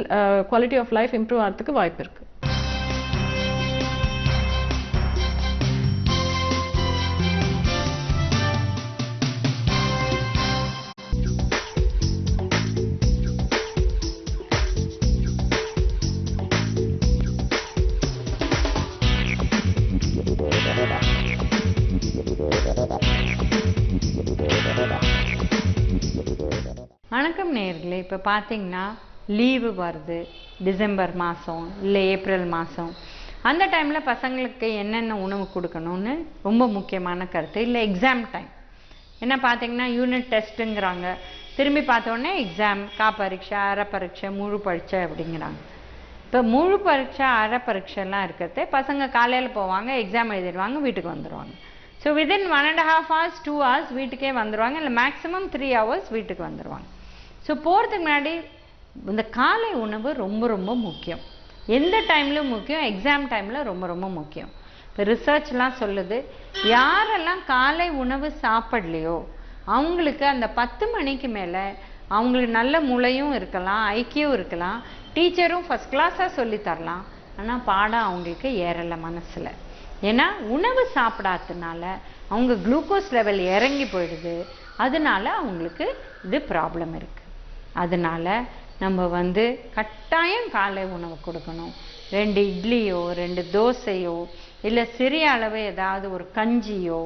குவாலிட்டி ஆஃப் லைஃப் இம்ப்ரூவ் ஆகிறதுக்கு வாய்ப்பு இருக்குது. வணக்கம் நேயர்களே, இப்போ பார்த்தீங்கன்னா லீவு வருது, டிசம்பர் மாதம் இல்லை ஏப்ரல் மாதம். அந்த டைமில் பசங்களுக்கு என்னென்ன உணவு கொடுக்கணும்னு ரொம்ப முக்கியமான கருத்து. இல்லை எக்ஸாம் டைம் என்ன பார்த்தீங்கன்னா யூனிட் டெஸ்ட்டுங்கிறாங்க, திரும்பி பார்த்தோன்னே எக்ஸாம், பரீட்சை, அரை பரீட்சை, முழு பரீட்சை அப்படிங்கிறாங்க. இப்போ முழு பரீட்சை, அரை பரீட்சைலாம் இருக்கிறது பசங்க காலையில் போவாங்க, எக்ஸாம் எழுதிடுவாங்க, வீட்டுக்கு வந்துடுவாங்க. ஸோ வித்தின் 1.5 hours 2 hours வீட்டுக்கே வந்துடுவாங்க, இல்லை மேக்ஸிமம் 3 hours வீட்டுக்கு வந்துடுவாங்க. ஸோ போகிறதுக்கு முன்னாடி இந்த காலை உணவு ரொம்ப ரொம்ப முக்கியம். எந்த டைம்லையும் முக்கியம், எக்ஸாம் டைமில் ரொம்ப ரொம்ப முக்கியம். இப்போ ரிசர்ச்லாம் சொல்லுது, யாரெல்லாம் காலை உணவு சாப்பிடலையோ அவங்களுக்கு அந்த 10 மணிக்கு மேலே அவங்களுக்கு நல்ல மூளையும் இருக்கலாம், ஐக்கியம் இருக்கலாம், டீச்சரும் ஃபஸ்ட் கிளாஸாக சொல்லித்தரலாம், ஆனால் பாடம் அவங்களுக்கு ஏறலை மனசில். ஏன்னா உணவு சாப்பிடாததுனால அவங்க குளுக்கோஸ் லெவல் இறங்கி போயிடுது, அதனால அவங்களுக்கு இது ப்ராப்ளம் இருக்குது. அதனால நம்ம வந்து கட்டாயம் காலை உணவு கொடுக்கணும். 2 இட்லியோ 2 தோசையோ இல்லை சிறிய அளவு ஏதாவது ஒரு கஞ்சியோ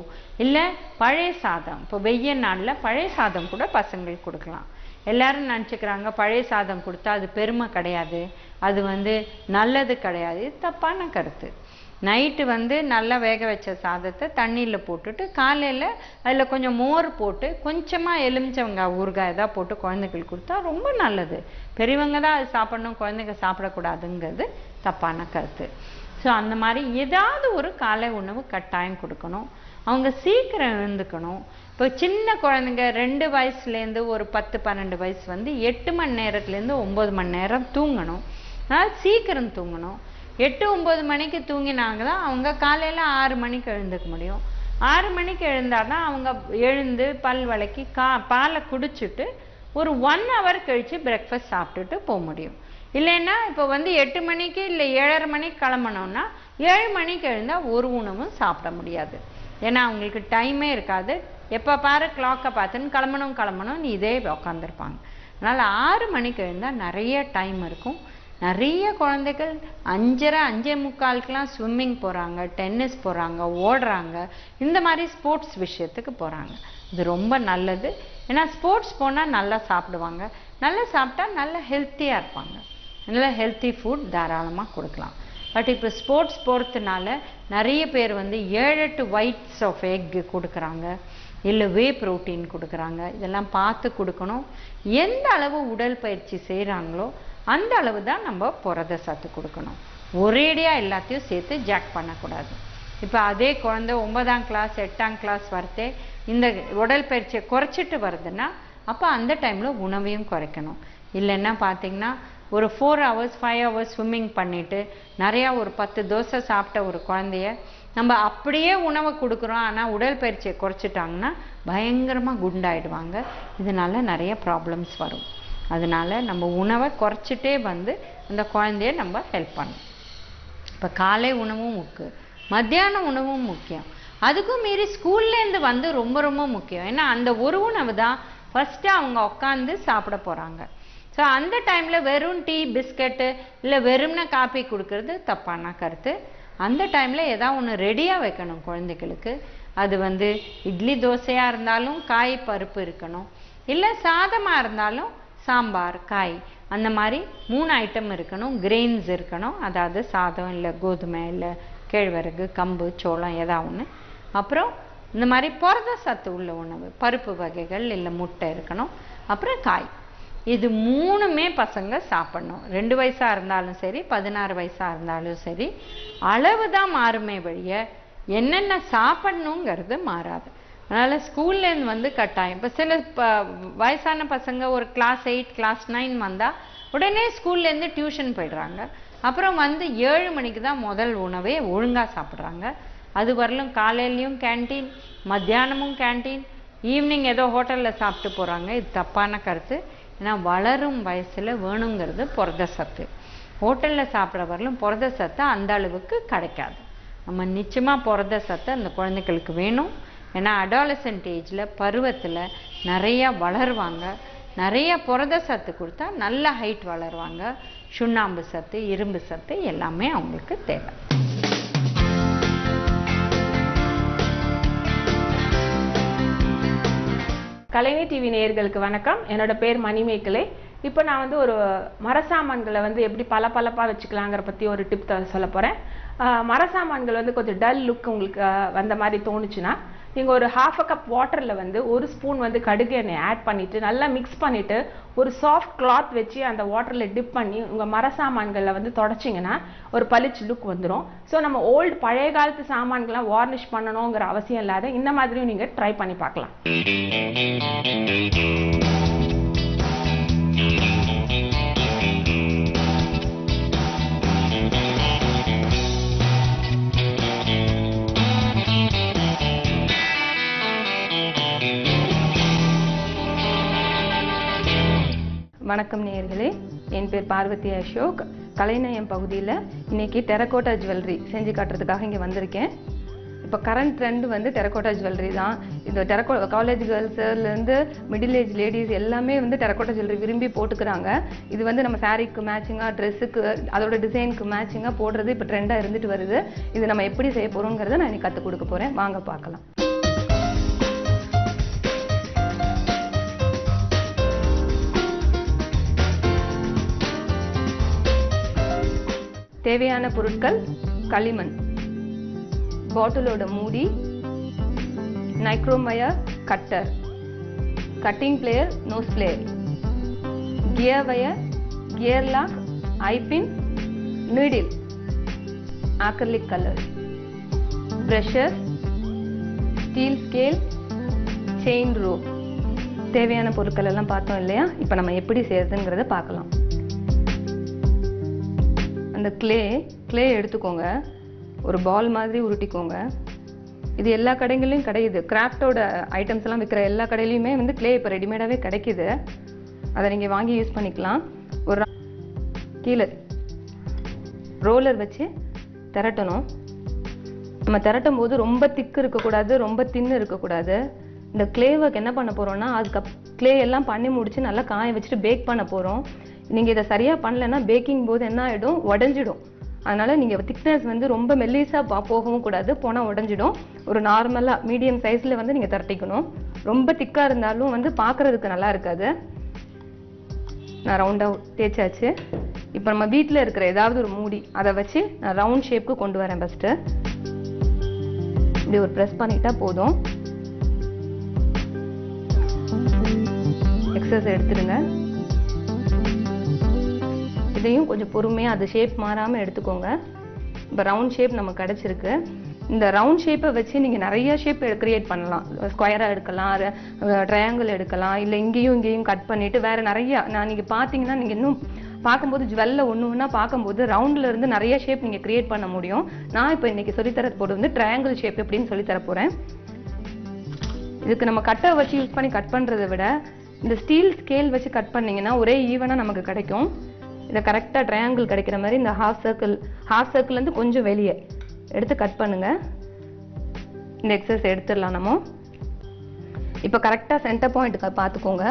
இல்லை பழைய சாதம். இப்போ வெய்ய நாளில் பழைய சாதம் கூட பசங்களுக்கு கொடுக்கலாம். எல்லாரும் நினச்சிக்கிறாங்க பழைய சாதம் கொடுத்தா அது பெருமை கிடையாது, அது வந்து நல்லது கிடையாது. இது தப்பான கருத்து. நைட்டு வந்து நல்லா வேக வச்ச சாதத்தை தண்ணியில் போட்டுட்டு காலையில் அதில் கொஞ்சம் மோர் போட்டு கொஞ்சமாக எலுமிச்சவங்காய் ஊறுகாய் எதாவது போட்டு குழந்தைங்களுக்கு கொடுத்தா ரொம்ப நல்லது. பெரியவங்க தான் அது சாப்பிடணும், குழந்தைங்க சாப்பிடக்கூடாதுங்கிறது தப்பான கருத்து. ஸோ அந்த மாதிரி ஏதாவது ஒரு காலை உணவு கட்டாயம் கொடுக்கணும். அவங்க சீக்கிரம் எழுந்துக்கணும். இப்போ சின்ன குழந்தைங்க 2 வயசுலேருந்து ஒரு 10-12 வயசு வந்து 8 மணி நேரத்துலேருந்து 9 மணி நேரம் தூங்கணும். அதனால் சீக்கிரம் தூங்கணும். 8-9 மணிக்கு தூங்கினாங்க தான் அவங்க காலையில் 6 மணிக்கு எழுந்துக்க முடியும். 6 மணிக்கு எழுந்தால் தான் அவங்க எழுந்து பல் விளக்கி பாலை குடிச்சிட்டு ஒரு 1 hour கழித்து பிரேக்ஃபாஸ்ட் சாப்பிட்டுட்டு போக முடியும். இல்லைன்னா இப்போ வந்து 8 மணிக்கு இல்லை 7:30 மணிக்கு கிளம்பணும்னா 7 மணிக்கு எழுந்தால் ஒரு உணவும் சாப்பிட முடியாது. ஏன்னா அவங்களுக்கு டைமே இருக்காது. எப்போ பாரு கிளாக்கை பார்த்துன்னு கிளம்பணும் இதே உட்காந்துருப்பாங்க. அதனால் 6 மணிக்கு எழுந்தால் நிறைய டைம் இருக்கும். நிறைய குழந்தைகள் 5:30 5:45 ஸ்விம்மிங் போகிறாங்க, டென்னிஸ் போகிறாங்க, ஓடுறாங்க, இந்த மாதிரி ஸ்போர்ட்ஸ் விஷயத்துக்கு போகிறாங்க. இது ரொம்ப நல்லது. ஏன்னா ஸ்போர்ட்ஸ் போனால் நல்லா சாப்பிடுவாங்க, நல்லா சாப்பிட்டா நல்லா ஹெல்த்தியாக இருப்பாங்க. நல்லா ஹெல்த்தி ஃபுட் தாராளமாக கொடுக்கலாம். பட் இப்போ ஸ்போர்ட்ஸ் போகிறதுனால நிறைய பேர் வந்து 7-8 whites ஆஃப் எக் கொடுக்குறாங்க, இல்லை வே ப்ரோட்டீன் கொடுக்குறாங்க. இதெல்லாம் பார்த்து கொடுக்கணும். எந்த அளவு உடல் பயிற்சி செய்கிறாங்களோ அந்த அளவு தான் நம்ம புரத சத்து கொடுக்கணும். ஒரேடியாக எல்லாத்தையும் சேர்த்து ஜாக் பண்ணக்கூடாது. இப்போ அதே குழந்தை 9ஆம் கிளாஸ் 8ஆம் கிளாஸ் வரத்தே இந்த உடல் பயிற்சியை குறைச்சிட்டு வருதுன்னா அப்போ அந்த டைமில் உணவையும் குறைக்கணும். இல்லைன்னா பார்த்தீங்கன்னா ஒரு 4 hours 5 hours ஸ்விம்மிங் பண்ணிவிட்டு நிறையா ஒரு 10 தோசை சாப்பிட்ட ஒரு குழந்தைய நம்ம அப்படியே உணவை கொடுக்குறோம், ஆனால் உடல் பயிற்சியை குறைச்சிட்டாங்கன்னா பயங்கரமாக குண்டாயிடுவாங்க. இதனால நிறைய ப்ராப்ளம்ஸ் வரும். அதனால் நம்ம உணவை குறைச்சிட்டே வந்து அந்த குழந்தைய நம்ம ஹெல்ப் பண்ணணும். இப்போ காலை உணவும் முக்கியம், மத்தியான உணவும் முக்கியம், அதுக்கும் மீறி ஸ்கூல்லேருந்து வந்து ரொம்ப ரொம்ப முக்கியம். ஏன்னா அந்த ஒரு உணவு தான் ஃபஸ்ட்டு அவங்க உட்காந்து சாப்பிட போகிறாங்க. ஸோ அந்த டைமில் வெறும் டீ பிஸ்கட்டு இல்லை வெறும்னா காப்பி கொடுக்கறது தப்பான கருத்து. அந்த டைமில் ஏதாவது ஒன்று ரெடியாக வைக்கணும் குழந்தைகளுக்கு. அது வந்து இட்லி தோசையாக இருந்தாலும் காய் பருப்பு இருக்கணும், இல்லை சாதமாக இருந்தாலும் சாம்பார் காய், அந்த மாதிரி 3 ஐட்டம் இருக்கணும். கிரெயின்ஸ் இருக்கணும், அதாவது சாதம் இல்லை கோதுமை இல்லை கேழ்வரகு கம்பு சோளம் ஏதாவது ஒன்று. அப்புறம் இந்த மாதிரி புரத சத்து உள்ள உணவு பருப்பு வகைகள் இல்லை முட்டை இருக்கணும். அப்புறம் காய். இது 3மே பசங்க சாப்பிடணும். 2 வயசா இருந்தாலும் சரி, 16 வயசா இருந்தாலும் சரி, அளவு தான் மாறுமே வழிய என்னென்ன சாப்பிடணுங்கிறது மாறாது. அதனால் ஸ்கூல்லேருந்து வந்து கட்டாயம். இப்போ சில வயசான பசங்க ஒரு கிளாஸ் 8 கிளாஸ் 9 வந்தால் உடனே ஸ்கூல்லேருந்து டியூஷன் போயிடுறாங்க. அப்புறம் வந்து 7 மணிக்கு தான் முதல் உணவே ஒழுங்காக சாப்பிட்றாங்க. அது வரலும் காலையிலையும் கேன்டீன், மத்தியானமும் கேன்டீன், ஈவினிங் ஏதோ ஹோட்டலில் சாப்பிட்டு போகிறாங்க. இது தப்பான கருத்து. ஏன்னா வளரும் வயசில் வேணுங்கிறது புரத சத்து. ஹோட்டலில் சாப்பிட்ற வரலும் புரத சத்து அந்த அளவுக்கு கிடைக்காது. நம்ம நிச்சயமாக புரத சத்து அந்த குழந்தைகளுக்கு வேணும். ஏன்னா அடாலசன்ட் ஏஜில் பருவத்தில் நிறையா வளருவாங்க. நிறைய புரத சத்து கொடுத்தா நல்ல ஹைட் வளருவாங்க. சுண்ணாம்பு சத்து, இரும்பு சத்து எல்லாமே அவங்களுக்கு தேவை. கலைஞ டிவி நேயர்களுக்கு வணக்கம். என்னோட பேர் மணிமேகலை. இப்போ நான் வந்து ஒரு மரசாமான்களை வந்து எப்படி பளபளப்பாக வச்சுக்கலாங்கிற பற்றி ஒரு டிப் சொல்ல போகிறேன். மரசாமான்கள் வந்து கொஞ்சம் டல் லுக் உங்களுக்கு வந்த மாதிரி தோணுச்சுன்னா நீங்கள் ஒரு 1/2 கப் வாட்டரில் வந்து 1 ஸ்பூன் வந்து கடுகு எண்ணெய் ஆட் பண்ணிவிட்டு நல்லா மிக்ஸ் பண்ணிவிட்டு ஒரு சாஃப்ட் கிளாத் வச்சு அந்த வாட்டரில் டிப் பண்ணி உங்கள் மரசாமான்களில் வந்து தொடச்சிங்கன்னா ஒரு பளிச்சு லுக் வந்துடும். ஸோ நம்ம பழைய காலத்து சாமான்கள்லாம் வார்னிஷ் பண்ணணுங்கிற அவசியம் இல்லாத இந்த மாதிரியும் நீங்கள் ட்ரை பண்ணி பார்க்கலாம். வணக்கம் நேயர்களே, என் பேர் பார்வதி அசோக். கலைநயம் பகுதியில் இன்னைக்கு டெரகோட்டா ஜுவல்லரி செஞ்சு காட்டுறதுக்காக இங்கே வந்திருக்கேன். இப்போ கரண்ட் ட்ரெண்ட் வந்து டெரகோட்டா ஜுவல்லரி தான். இந்த காலேஜ் கேர்ள்ஸ்லேருந்து மிடில் ஏஜ் லேடிஸ் எல்லாமே வந்து டெரகோட்டா ஜுவல்லரி விரும்பி போட்டுக்கிறாங்க. இது வந்து நம்ம சாரீக்கு மேட்சிங்காக, ட்ரெஸ்ஸுக்கு, அதோட டிசைனுக்கு மேட்சிங்காக போடுறது இப்போ ட்ரெண்டாக இருந்துட்டு வருது. இது நம்ம எப்படி செய்ய போகிறோங்கிறத நான் இன்னைக்கு கற்றுக் கொடுக்க போகிறேன். வாங்க பார்க்கலாம். தேவையான பொருட்கள்: களிமண், பாட்டிலோட மூடி, nichrome wire cutter, cutting plier, nose plier, gear wire, gear lock, eye pin, needle, acrylic colour, brushes, steel scale, chain rope. தேவையான பொருட்கள் எல்லாம் பார்த்தோம் இல்லையா? இப்போ நம்ம எப்படி செய்யறதுங்கிறத பார்க்கலாம். அந்த கிளே எடுத்துக்கோங்க, ஒரு பால் மாதிரி உருட்டிக்கோங்க. இது எல்லா கடைகள்லையும் கிடைக்குது. கிராஃப்டோட ஐட்டம்ஸ் எல்லாம் விற்கிற எல்லா கடையிலையுமே வந்து கிளே இப்போ ரெடிமேடாகவே கிடைக்குது. அதை நீங்கள் வாங்கி யூஸ் பண்ணிக்கலாம். ஒரு கீழே ரோலர் வச்சு திரட்டணும். நம்ம திரட்டும் போது ரொம்ப திக்கு இருக்கக்கூடாது, ரொம்ப தின்னு இருக்கக்கூடாது. இந்த கிளே ஒர்க் என்ன பண்ண போகிறோம்னா, அதுக்கு கிளே எல்லாம் பண்ணி முடிச்சு நல்லா காய வச்சுட்டு பேக் பண்ண போகிறோம். நீங்கள் இதை சரியாக பண்ணலைன்னா பேக்கிங் போது என்ன ஆகிடும், உடஞ்சிடும். அதனால் நீங்கள் திக்னஸ் வந்து ரொம்ப மெல்லிஸாக போகவும் கூடாது, போனால் உடஞ்சிடும். ஒரு நார்மலாக மீடியம் சைஸில் வந்து நீங்கள் திரட்டிக்கணும். ரொம்ப திக்காக இருந்தாலும் வந்து பார்க்குறதுக்கு நல்லா இருக்காது. நான் ரவுண்டாக தேய்ச்சாச்சு. இப்போ நம்ம வீட்டில் இருக்கிற ஏதாவது ஒரு மூடி அதை வச்சு நான் ரவுண்ட் ஷேப்புக்கு கொண்டு வரேன். ஃபஸ்ட்டு இப்படி ஒரு ப்ரெஸ் பண்ணிட்டா போதும். எக்ஸஸ் எடுத்துடுங்க. இதையும் கொஞ்சம் பொறுமையாக அது ஷேப் மாறாமல் எடுத்துக்கோங்க. இப்போ ரவுண்ட் ஷேப் நமக்கு கிடச்சிருக்கு. இந்த ரவுண்ட் ஷேப்பை வச்சு நீங்கள் நிறைய ஷேப் கிரியேட் பண்ணலாம். ஸ்கொயராக எடுக்கலாம், ட்ரையாங்கிள் எடுக்கலாம், இல்லை இங்கேயும் கட் பண்ணிவிட்டு வேறு நிறையா. நீங்கள் பார்த்தீங்கன்னா நீங்கள் இன்னும் பார்க்கும்போது ஜுவல்ல ஒன்று பார்க்கும்போது ரவுண்டில் இருந்து நிறைய ஷேப் நீங்கள் கிரியேட் பண்ண முடியும். நான் இப்போ இன்றைக்கி சொல்லித்தர போது வந்து ட்ரையாங்கிள் ஷேப் எப்படின்னு சொல்லித்தர போகிறேன். இதுக்கு நம்ம கட்டை வச்சு யூஸ் பண்ணி கட் பண்ணுறதை விட இந்த ஸ்டீல் ஸ்கேல் வச்சு கட் பண்ணிங்கன்னா ஒரே ஈவனாக நமக்கு கிடைக்கும். இதை கரெக்டாக ட்ரையாங்கிள் கிடைக்கிற மாதிரி இந்த ஹாஃப் சர்க்கிள்லேருந்து கொஞ்சம் வெளியே எடுத்து கட் பண்ணுங்கள். இந்த எக்ஸஸ் எடுத்துடலாம் நம்ம. இப்போ கரெக்டாக சென்டர் பாயிண்ட் பார்த்துக்கோங்க.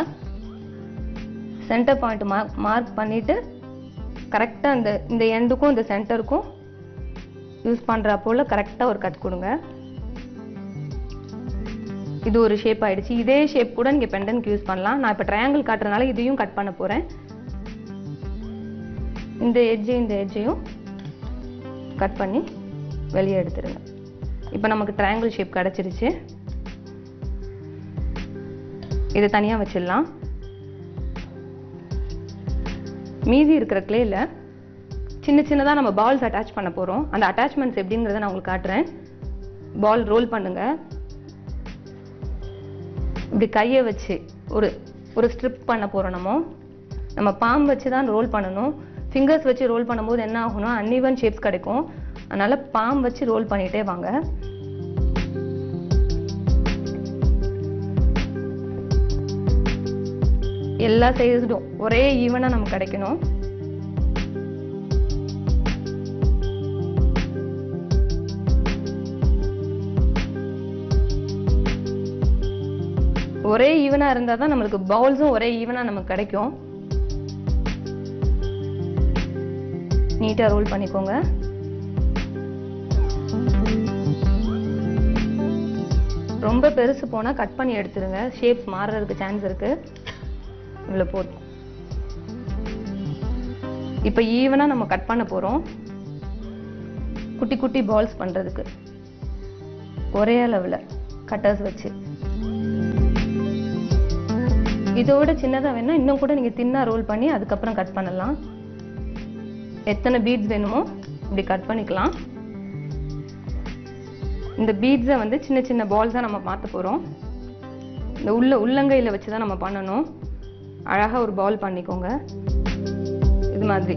சென்டர் பாயிண்ட் மார்க் பண்ணிவிட்டு கரெக்டாக இந்த எண்டுக்கும் இந்த சென்டருக்கும் யூஸ் பண்ணுறா போல் கரெக்டாக ஒரு கட் கொடுங்க. இது ஒரு ஷேப் ஆகிடுச்சு. இதே ஷேப் கூட நீங்கள் பெண்டன்க்கு யூஸ் பண்ணலாம். நான் இப்போ ட்ரையாங்கிள் காட்டுறதுனால இதையும் கட் பண்ண போகிறேன். இந்த எட்ஜையும் கட் பண்ணி வெளியே எடுத்துருங்க. இப்போ நமக்கு ட்ரையாங்கிள் ஷேப் கிடச்சிருச்சு. இதை தனியாக வச்சிடலாம். மீதி இருக்கிற கிளேல சின்ன சின்னதாக நம்ம பால்ஸ் அட்டாச் பண்ண போகிறோம். அந்த அட்டாச்மெண்ட்ஸ் எப்படிங்கிறத நான் உங்களுக்கு காட்டுறேன். பால் ரோல் பண்ணுங்க. இப்படி கையை வச்சு ஒரு ஸ்ட்ரிப் பண்ண போகிறோம். நம்ம பாம் வச்சு தான் ரோல் பண்ணணும். ஃபிங்கர்ஸ் வச்சு ரோல் பண்ணும்போது என்ன ஆகும்னா அன்இவன் ஷேப்ஸ் கிடைக்கும். அதனால பாம் வச்சு ரோல் பண்ணிட்டே வாங்க. எல்லா சைஸும் ஒரே ஈவனா நமக்கு கிடைக்கணும். ஒரே ஈவனா இருந்தா தான் நம்மளுக்கு பவுல்ஸும் ஒரே ஈவனா நமக்கு கிடைக்கும். நீட்டா ரோல் பண்ணிக்கோங்க. ரொம்ப பெருசு போனா கட் பண்ணி எடுத்துருங்க. ஷேப்ஸ் மாறுறதுக்கு சான்ஸ் இருக்கு. இவ்வளவு போதும். இப்ப ஈவனா நம்ம கட் பண்ண போறோம். குட்டி குட்டி பால்ஸ் பண்றதுக்கு ஒரே அளவுல கட்டர்ஸ் வச்சு. இதோட சின்னதா வேணா இன்னும் கூட நீங்க தின்னா ரோல் பண்ணி அதுக்கப்புறம் கட் பண்ணலாம். எத்தனை பீட்ஸ் வேணுமோ இப்படி கட் பண்ணிக்கலாம். இந்த பீட்ஸை வந்து சின்ன சின்ன பால்ஸா நம்ம மாத்த போறோம். இந்த உள்ளங்கையில வச்சுதான் நம்ம பண்ணணும். அழகா ஒரு பால் பண்ணிக்கோங்க. இது மாதிரி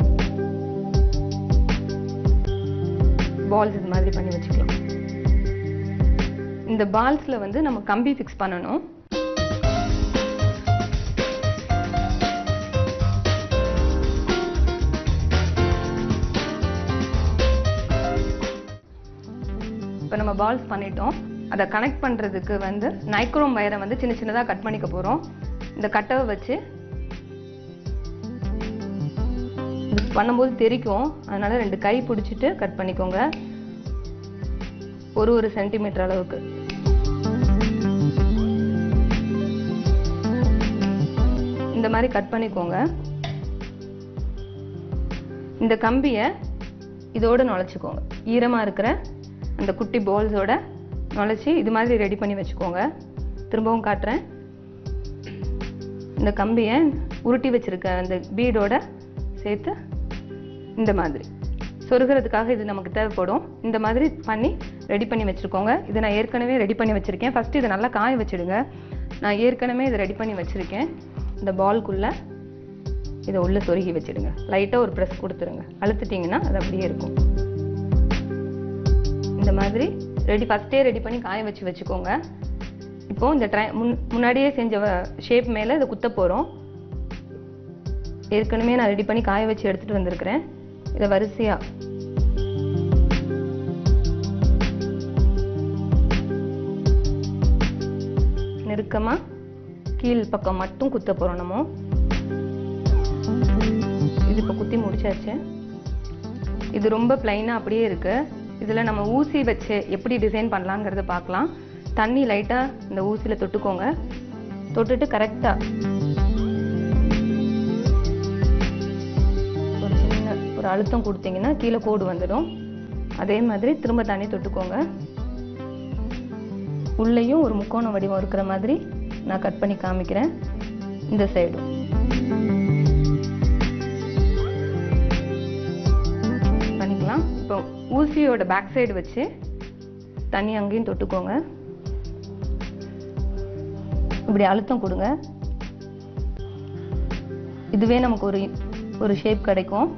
பால்ஸ் இது மாதிரி பண்ணி வச்சுக்கலாம். இந்த பால்ஸ்ல வந்து நம்ம கம்பி ஃபிக்ஸ் பண்ணணும். இப்போ நம்ம பால்ஸ் பண்ணிட்டோம். அதை கனெக்ட் பண்றதுக்கு வந்து நைக்ரோம் வயரை வந்து சின்ன சின்னதா கட் பண்ணிக்க போறோம். இந்த கட்டவை வச்சு பண்ணும்போது தெரிக்கும். அதனால 2 கை பிடிச்சிட்டு கட் பண்ணிக்கோங்க. ஒரு சென்டிமீட்டர் அளவுக்கு. இந்த மாதிரி கட் பண்ணிக்கோங்க. இந்த கம்பியை இதோட நுழைச்சுக்கோங்க. ஈரமா இருக்கிற அந்த குட்டி பால்ஸோட நுழைச்சி இது மாதிரி ரெடி பண்ணி வச்சுக்கோங்க. திரும்பவும் காட்டுறேன். இந்த கம்பியை உருட்டி வச்சிருக்க அந்த பீடோட சேர்த்து இந்த மாதிரி சொருகிறதுக்காக இது நமக்கு தேவைப்படும். இந்த மாதிரி பண்ணி ரெடி பண்ணி வச்சுருக்கோங்க. இதை நான் ஏற்கனவே ரெடி பண்ணி வச்சுருக்கேன். ஃபஸ்ட்டு இதை நல்லா காய வச்சுடுங்க. நான் ஏற்கனவே இதை ரெடி பண்ணி வச்சுருக்கேன். இந்த பால்குள்ளே இதை உள்ளே சொருகி வச்சுடுங்க. லைட்டாக ஒரு ப்ரெஸ் கொடுத்துருங்க. அழுத்துட்டிங்கன்னா அது அப்படியே இருக்கும். இந்த மாதிரி ஃபஸ்ட்டே ரெடி பண்ணி காய வச்சுக்கோங்க. இப்போ இந்த முன்னாடியே செஞ்ச ஷேப் மேலே இதை குத்த போகிறோம். ஏற்கனவே நான் ரெடி பண்ணி காய வச்சு எடுத்துகிட்டு வந்திருக்கிறேன். இதை வரிசையாக நெருக்கமாக கீழ் பக்கம் மட்டும் குத்த போகிறோம். நம்ம இது இப்போ குத்தி முடிச்சாச்சு. இது ரொம்ப பிளைனாக அப்படியே இருக்கு. இதில் நம்ம ஊசி வச்சு எப்படி டிசைன் பண்ணலாங்கிறத பார்க்கலாம். தண்ணி லைட்டாக இந்த ஊசியில் தொட்டுக்கோங்க. தொட்டுட்டு கரெக்டாக ஒரு அழுத்தம் கொடுத்தீங்கன்னா கீழே கோடு வந்துடும். அதே மாதிரி திரும்ப தண்ணி தொட்டுக்கோங்க. உள்ளேயும் ஒரு முக்கோண வடிவம் இருக்கிற மாதிரி நான் கட் பண்ணி காமிக்கிறேன். இந்த சைடும் பண்ணிக்கலாம். இப்போ ஊசியோட பேக் சைடு வச்சு தண்ணி அங்கேயும் தொட்டுக்கோங்க. இப்படி அழுத்தம் கொடுங்க. இதுவே நமக்கு ஒரு ஷேப் கிடைக்கும்.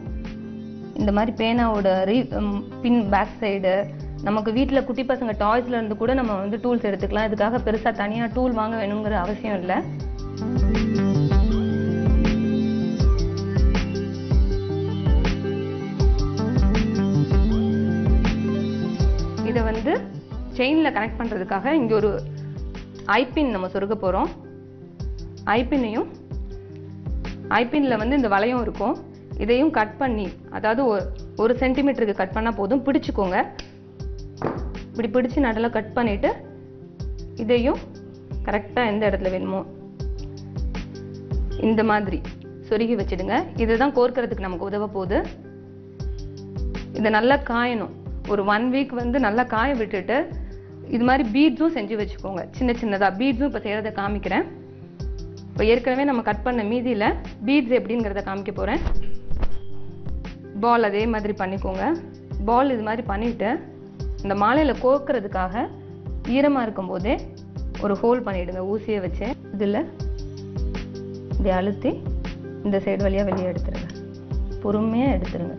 இந்த மாதிரி பேனாவோட பின் பேக் சைடு நமக்கு வீட்டில் குட்டி பசங்க டாய்ஸ்ல இருந்து கூட நம்ம வந்து டூல்ஸ் எடுத்துக்கலாம். இதுக்காக பெருசாக தனியாக டூல் வாங்க வேணுங்கிற அவசியம் இல்லை. இதை வந்து செயினில் கனெக்ட் பண்ணுறதுக்காக இங்கே ஒரு ஐபின் நம்ம சொருக போகிறோம். ஐபின்ல வந்து இந்த வளையம் இருக்கும். இதையும் கட் பண்ணி, அதாவது 1 சென்டிமீட்டருக்கு கட் பண்ணால் போதும். பிடிச்சிக்கோங்க. இப்படி பிடிச்சி நடுவில் கட் பண்ணிட்டு இதையும் கரெக்டாக எந்த இடத்துல வேணுமோ இந்த மாதிரி சொருகி வச்சிடுங்க. இதுதான் கோர்க்கறதுக்கு நமக்கு உதவ போகுது. இதை நல்லா காயணும். ஒரு 1 வீக் வந்து நல்லா காய விட்டுட்டு இது மாதிரி பீட்ஸும் செஞ்சு வச்சுக்கோங்க. சின்ன சின்னதாக பீட்ஸும் இப்போ செய்கிறத காமிக்கிறேன். இப்போ ஏற்கனவே நம்ம கட் பண்ண மீதியில் பீட்ஸ் எப்படிங்கிறத காமிக்க போகிறேன். பால் அதே மாதிரி பண்ணிக்கோங்க. பால் இது மாதிரி பண்ணிவிட்டு இந்த மாலையில் கோர்க்கறதுக்காக ஈரமாக இருக்கும்போதே ஒரு ஹோல் பண்ணிவிடுங்க ஊசியை வச்சு. இதில் இப்படி அழுத்தி இந்த சைடு வழியாக வெளியே எடுத்துருங்க. பொறுமையாக எடுத்துருங்க.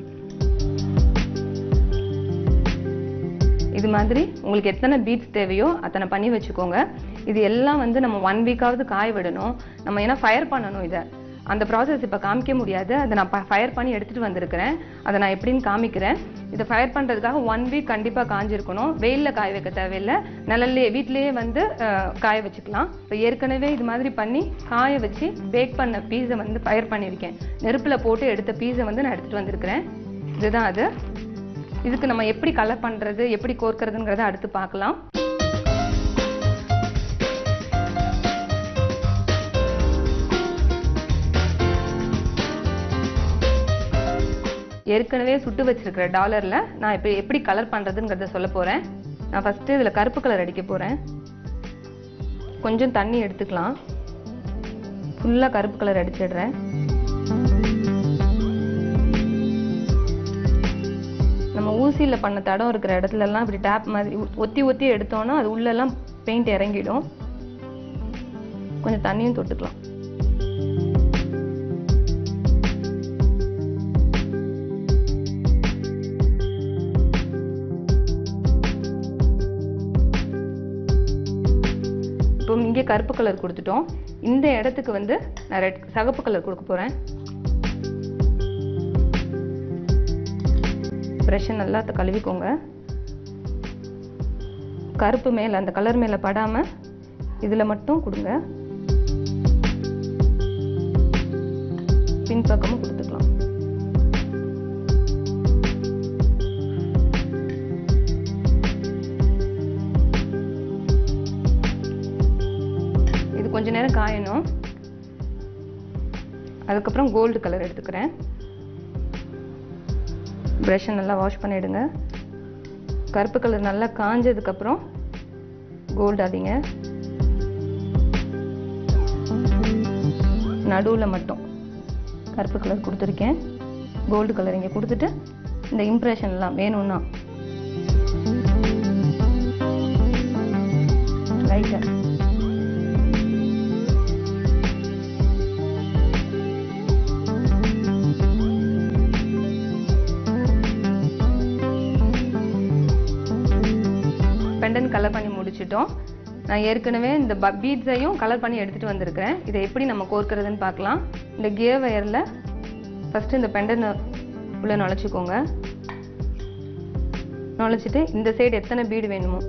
இது மாதிரி உங்களுக்கு எத்தனை பீட்ஸ் தேவையோ அத்தனை பண்ணி வச்சுக்கோங்க. இது எல்லாம் வந்து நம்ம 1 வீக்காவது காய விடணும். நம்ம ஏன்னா ஃபயர் பண்ணணும். இதை அந்த ப்ராசஸ் இப்போ காமிக்க முடியாது. அதை நான் ஃபயர் பண்ணி எடுத்துகிட்டு வந்திருக்கிறேன். அதை நான் எப்படின்னு காமிக்கிறேன். இதை ஃபயர் பண்ணுறதுக்காக 1 வீக் கண்டிப்பாக காஞ்சிருக்கணும். வெயிலில் காய வைக்க தேவையில்லை. நிழல்லையே வீட்டிலேயே வந்து காய வச்சுக்கலாம். இப்போ ஏற்கனவே இது மாதிரி பண்ணி காய வச்சு பேக் பண்ண பீஸை வந்து ஃபயர் பண்ணியிருக்கேன். நெருப்பில் போட்டு எடுத்த பீஸை வந்து நான் எடுத்துகிட்டு வந்திருக்கிறேன். இதுதான் அது. இதுக்கு நம்ம எப்படி கலர் பண்ணுறது, எப்படி கோர்க்கிறதுங்கிறத அடுத்து பார்க்கலாம். ஏற்கனவே சுட்டு வச்சிருக்கிற டாலரில் நான் இப்போ எப்படி கலர் பண்ணுறதுங்கிறத சொல்ல போகிறேன். நான் ஃபஸ்ட்டு இதில் கருப்பு கலர் அடிக்க போகிறேன். கொஞ்சம் தண்ணி எடுத்துக்கலாம். ஃபுல்லாக கருப்பு கலர் அடிச்சிடுறேன். நம்ம ஊசியில் பண்ண தடம் இருக்கிற இடத்துலலாம் இப்படி டேப் மாதிரி ஒத்தி ஒத்தி எடுத்தோன்னா அது உள்ளெல்லாம் பெயிண்ட் இறங்கிடும். கொஞ்சம் தண்ணியும் தொட்டுக்கலாம். இப்போ இங்கே கருப்பு கலர் கொடுத்துட்டோம். இந்த இடத்துக்கு வந்து நான் சிகப்பு கலர் கொடுக்க போகிறேன். ப்ரஷ்ஷை நல்லா கழுவிக்கோங்க. கருப்பு மேலே அந்த கலர் மேலே படாமல் இதில் மட்டும் கொடுங்க. பின்பக்கமும் கொடுத்துக்கலாம். இது கொஞ்ச நேரம் காயணும். அதுக்கப்புறம் கோல்டு கலர் எடுத்துக்கிறேன். ப்ரஷ்ஷை நல்லா வாஷ் பண்ணிவிடுங்க. கருப்பு கலர் நல்லா காஞ்சதுக்கப்புறம் கோல்டு அதிங்க. நடுவில் மட்டும் கருப்பு கலர் கொடுத்துருக்கேன். கோல்டு கலர் இங்கே கொடுத்துட்டு இந்த இம்ப்ரெஷன்லாம் வேணும்னா லைட்டாக பெண்டன் கலர் பண்ணி முடிச்சிட்டோம். நான் ஏற்கனவே இந்த பீட்ஸையும் கலர் பண்ணி எடுத்துகிட்டு வந்திருக்கிறேன். இதை எப்படி நம்ம கோர்க்கிறதுன்னு பார்க்கலாம். இந்த கியர் வயரில் ஃபஸ்ட்டு இந்த பெண்டன் உள்ளே நுழைச்சிக்கோங்க. நுழைச்சிட்டு இந்த சைடு எத்தனை பீடு வேணுமோ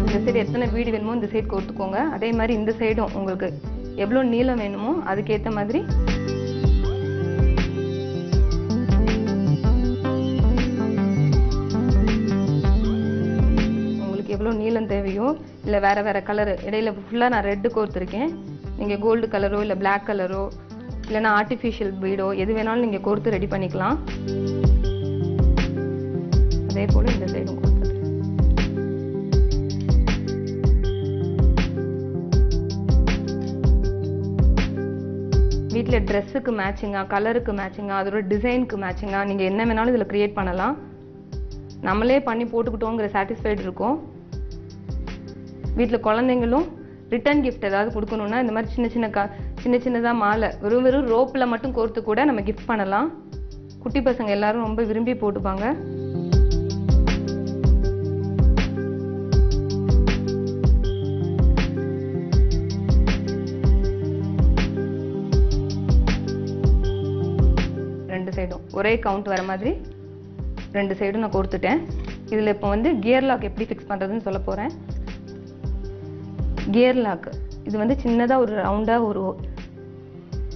இந்த சைடு எத்தனை பீடு வேணுமோ இந்த சைடு கோர்த்துக்கோங்க. அதே மாதிரி இந்த சைடும் உங்களுக்கு எவ்வளோ நீளம் வேணுமோ அதுக்கேற்ற மாதிரி எவ்வளோ நீளம் தேவையோ இல்லை வேறு வேறு கலரு இடையில ஃபுல்லாக நான் ரெட்டு கோர்த்துருக்கேன். நீங்கள் கோல்டு கலரோ இல்லை பிளாக் கலரோ இல்லைனா ஆர்டிஃபிஷியல் பீடோ எது வேணாலும் நீங்கள் கோர்த்து ரெடி பண்ணிக்கலாம். அதே போல் இந்த சைடும் கோர்த்துட்டு வீட்டில் ட்ரெஸ்ஸுக்கு மேட்சிங்காக, கலருக்கு மேட்சிங்காக, அதோட டிசைனுக்கு மேட்சிங்காக நீங்கள் என்ன வேணாலும் இதில் க்ரியேட் பண்ணலாம். நம்மளே பண்ணி போட்டுக்கிட்டோங்கிற சாட்டிஸ்ஃபைடு இருக்கும். வீட்டில் குழந்தைங்களும் ரிட்டர்ன் கிஃப்ட் ஏதாவது கொடுக்கணுன்னா இந்த மாதிரி சின்ன சின்னதாக மாலை வெறும் ரோப்பில் மட்டும் கோர்த்து கூட நம்ம கிஃப்ட் பண்ணலாம். குட்டி பசங்க எல்லாரும் ரொம்ப விரும்பி போட்டுப்பாங்க. ரெண்டு சைடும் ஒரே கவுண்ட் வர மாதிரி 2 சைடும் நான் கோர்த்துட்டேன். இதில் இப்போ வந்து கியர் லாக் எப்படி ஃபிக்ஸ் பண்ணுறதுன்னு சொல்ல போகிறேன். கியர் லாக் இது வந்து சின்னதாக ஒரு ரவுண்டாக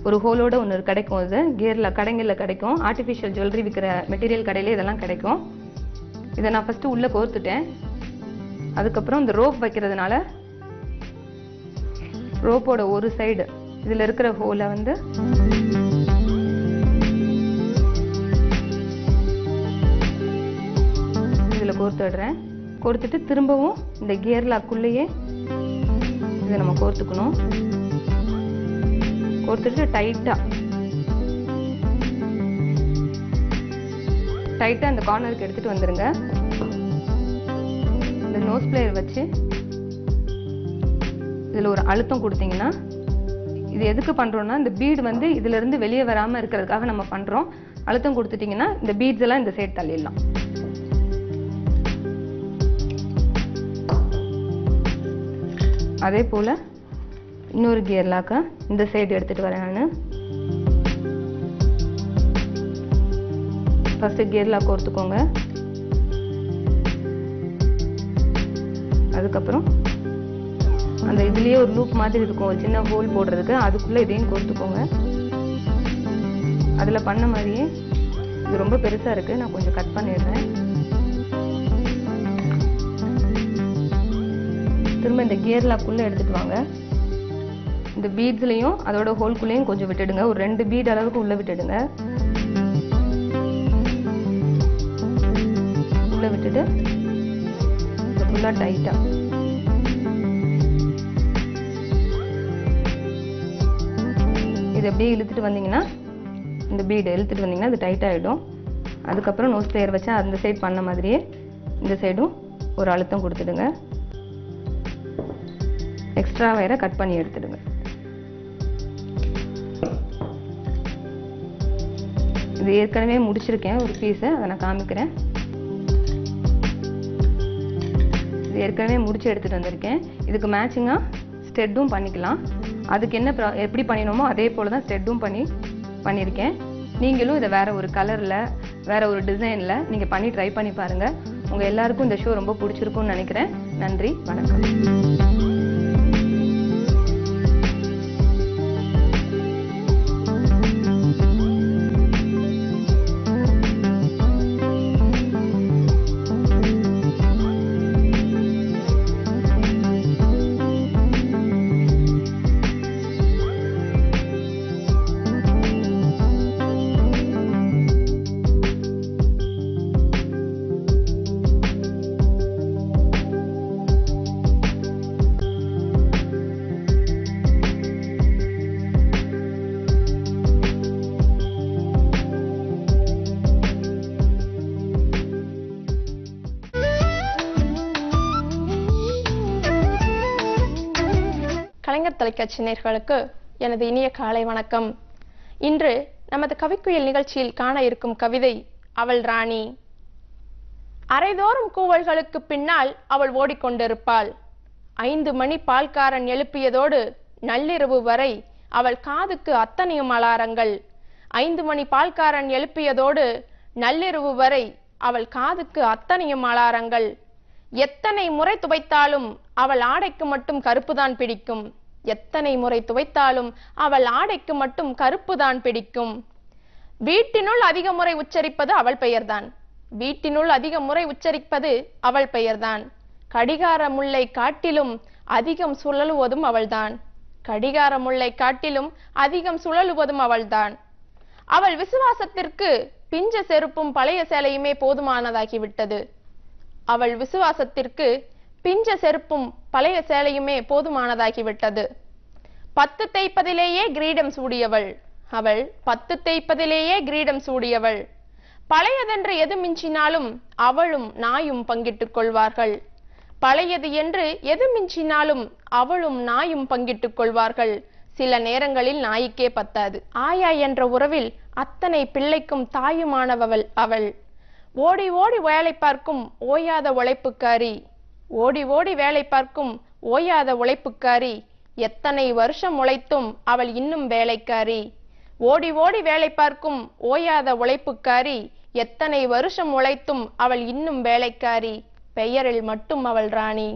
ஒரு ஹோலோட ஒன்று கிடைக்கும். இது கியர் லாக் கடைங்களில் கிடைக்கும். ஆர்டிஃபிஷியல் ஜுவல்லரி விற்கிற மெட்டீரியல் கடையிலே இதெல்லாம் கிடைக்கும். இதை நான் ஃபஸ்ட்டு உள்ளே கோர்த்துட்டேன். அதுக்கப்புறம் இந்த ரோப் வைக்கிறதுனால ரோப்போட ஒரு சைடு இதில் இருக்கிற ஹோலை வந்து இதில் கோர்த்துடுறேன். கோர்த்துட்டு திரும்பவும் இந்த கியர் லாக்குள்ளேயே இதை நம்ம கோர்த்துக்கணும். கோர்த்துட்டு டைட்டாக அந்த கார்னருக்கு எடுத்துகிட்டு வந்துடுங்க. இந்த நோஸ் பிளேயர் வச்சு இதில் ஒரு அழுத்தம் கொடுத்தீங்கன்னா, இது எதுக்கு பண்ணுறோன்னா இந்த பீடு வந்து இதிலிருந்து வெளியே வராமல் இருக்கிறதுக்காக நம்ம பண்ணுறோம். அழுத்தம் கொடுத்துட்டிங்கன்னா இந்த பீட்ஸ் எல்லாம் இந்த சைடு தள்ளிடலாம். அதே போல் இன்னொரு கியர் லாக்கை இந்த சைடு எடுத்துகிட்டு வரேன் நான். ஃபஸ்ட்டு கியர் லாக் கோர்த்துக்கோங்க. அதுக்கப்புறம் அந்த இதுலேயே ஒரு லூப் மாதிரி இருக்கும், ஒரு சின்ன ஹோல் போடுறதுக்கு, அதுக்குள்ளே இதையும் கோர்த்துக்கோங்க. அதில் பண்ண மாதிரியே இது ரொம்ப பெருசாக இருக்குது, நான் கொஞ்சம் கட் பண்ணிடுறேன். திரும்ப இந்த கியர் லாக்குள்ளே எடுத்துகிட்டு வாங்க. இந்த பீட்ஸ்லையும் அதோட ஹோல்குள்ளேயும் கொஞ்சம் விட்டுடுங்க, ஒரு 2 பீட் அளவுக்கு உள்ளே விட்டுடுங்க. உள்ளே விட்டுட்டு ஃபுல்லாக டைட்டாக இது அப்படியே இழுத்துட்டு வந்தீங்கன்னா, இந்த பீடு இழுத்துட்டு வந்தீங்கன்னா அது டைட் ஆகிடும். அதுக்கப்புறம் நோஸ் பிளேயர் வச்சு அந்த சைடு பண்ண மாதிரியே இந்த சைடும் ஒரு அழுத்தம் கொடுத்துடுங்க. எக்ஸ்ட்ரா வயரை கட் பண்ணி எடுத்துடுங்க. இது ஏற்கனவே முடிச்சிருக்கேன் ஒரு பீஸை, அதை நான் காமிக்கிறேன். இது ஏற்கனவே முடிச்சு எடுத்துகிட்டு வந்திருக்கேன். இதுக்கு மேட்சிங்காக ஸ்டெட்டும் பண்ணிக்கலாம். அதுக்கு என்ன எப்படி பண்ணினோமோ அதே போல் தான் ஸ்டெட்டும் பண்ணியிருக்கேன். நீங்களும் இதை வேறு ஒரு கலரில் வேறு ஒரு டிசைனில் நீங்கள் பண்ணி ட்ரை பண்ணி பாருங்கள். உங்கள் எல்லாருக்கும் இந்த ஷோ ரொம்ப பிடிச்சிருக்கும்னு நினைக்கிறேன். நன்றி, வணக்கம். கலைஞர் தொலைக்காட்சி நேயர்களுக்கு எனது இனிய காலை வணக்கம். இன்று நமது கவிக்குயில் நிகழ்ச்சியில் காண இருக்கும் கவிதை அவள் ராணி. அரைதோறும் கூவல்களுக்கு பின்னால் அவள் ஓடிக்கொண்டிருப்பாள். 5 மணி பால்காரன் எழுப்பியதோடு நள்ளிரவு வரை அவள் காதுக்கு அத்தனையும் அலாரங்கள். 5 மணி பால்காரன் எழுப்பியதோடு நள்ளிரவு வரை அவள் காதுக்கு அத்தனையும் அலாரங்கள். எத்தனை முறை துவைத்தாலும் அவள் ஆடைக்கு மட்டும் கருப்புதான் பிடிக்கும். எத்தனை முறை துவைத்தாலும் அவள் ஆடைக்கு மட்டும் கருப்புதான் பிடிக்கும். வீட்டினுள் அதிக முறை உச்சரிப்பது அவள் பெயர்தான். வீட்டினுள் அதிக முறை உச்சரிப்பது அவள் பெயர்தான். கடிகார முல்லை காட்டிலும் அதிகம் சுழலுவதும் அவள்தான். கடிகார முல்லை காட்டிலும் அதிகம் சுழலுவதும் அவள்தான். அவள் விசுவாசத்திற்கு பிஞ்ச செருப்பும் பழைய சேலையுமே போதுமானதாகிவிட்டது. அவள் விசுவாசத்திற்கு பிஞ்ச செருப்பும் பழைய சேலையுமே போதுமானதாகிவிட்டது. 10 தேய்ப்பதிலேயே கிரீடம் சூடியவள். அவள் 10 தேய்ப்பதிலேயே கிரீடம் சூடியவள். பழையதென்று எது மிஞ்சினாலும் அவளும் நாயும் பங்கிட்டுக் கொள்வார்கள். பழையது என்று எது மிஞ்சினாலும் அவளும் நாயும் பங்கிட்டுக் கொள்வார்கள். சில நேரங்களில் நாய்க்கே பத்தாது. ஆயா என்ற உறவில் அத்தனை பிள்ளைக்கும் தாயுமானவள் அவள். ஓடி ஓடி வேலை பார்க்கும் ஓயாத உழைப்புக்காரி. ஓடி ஓடி வேலை பார்க்கும் ஓயாத உழைப்புக்காரி. எத்தனை வருஷம் உழைத்தும் அவள் இன்னும் வேலைக்காரி. ஓடி ஓடி வேலை பார்க்கும் ஓயாத உழைப்புக்காரி. எத்தனை வருஷம் உழைத்தும் அவள் இன்னும் வேலைக்காரி. பெயரில் மட்டும் அவள் ராணி.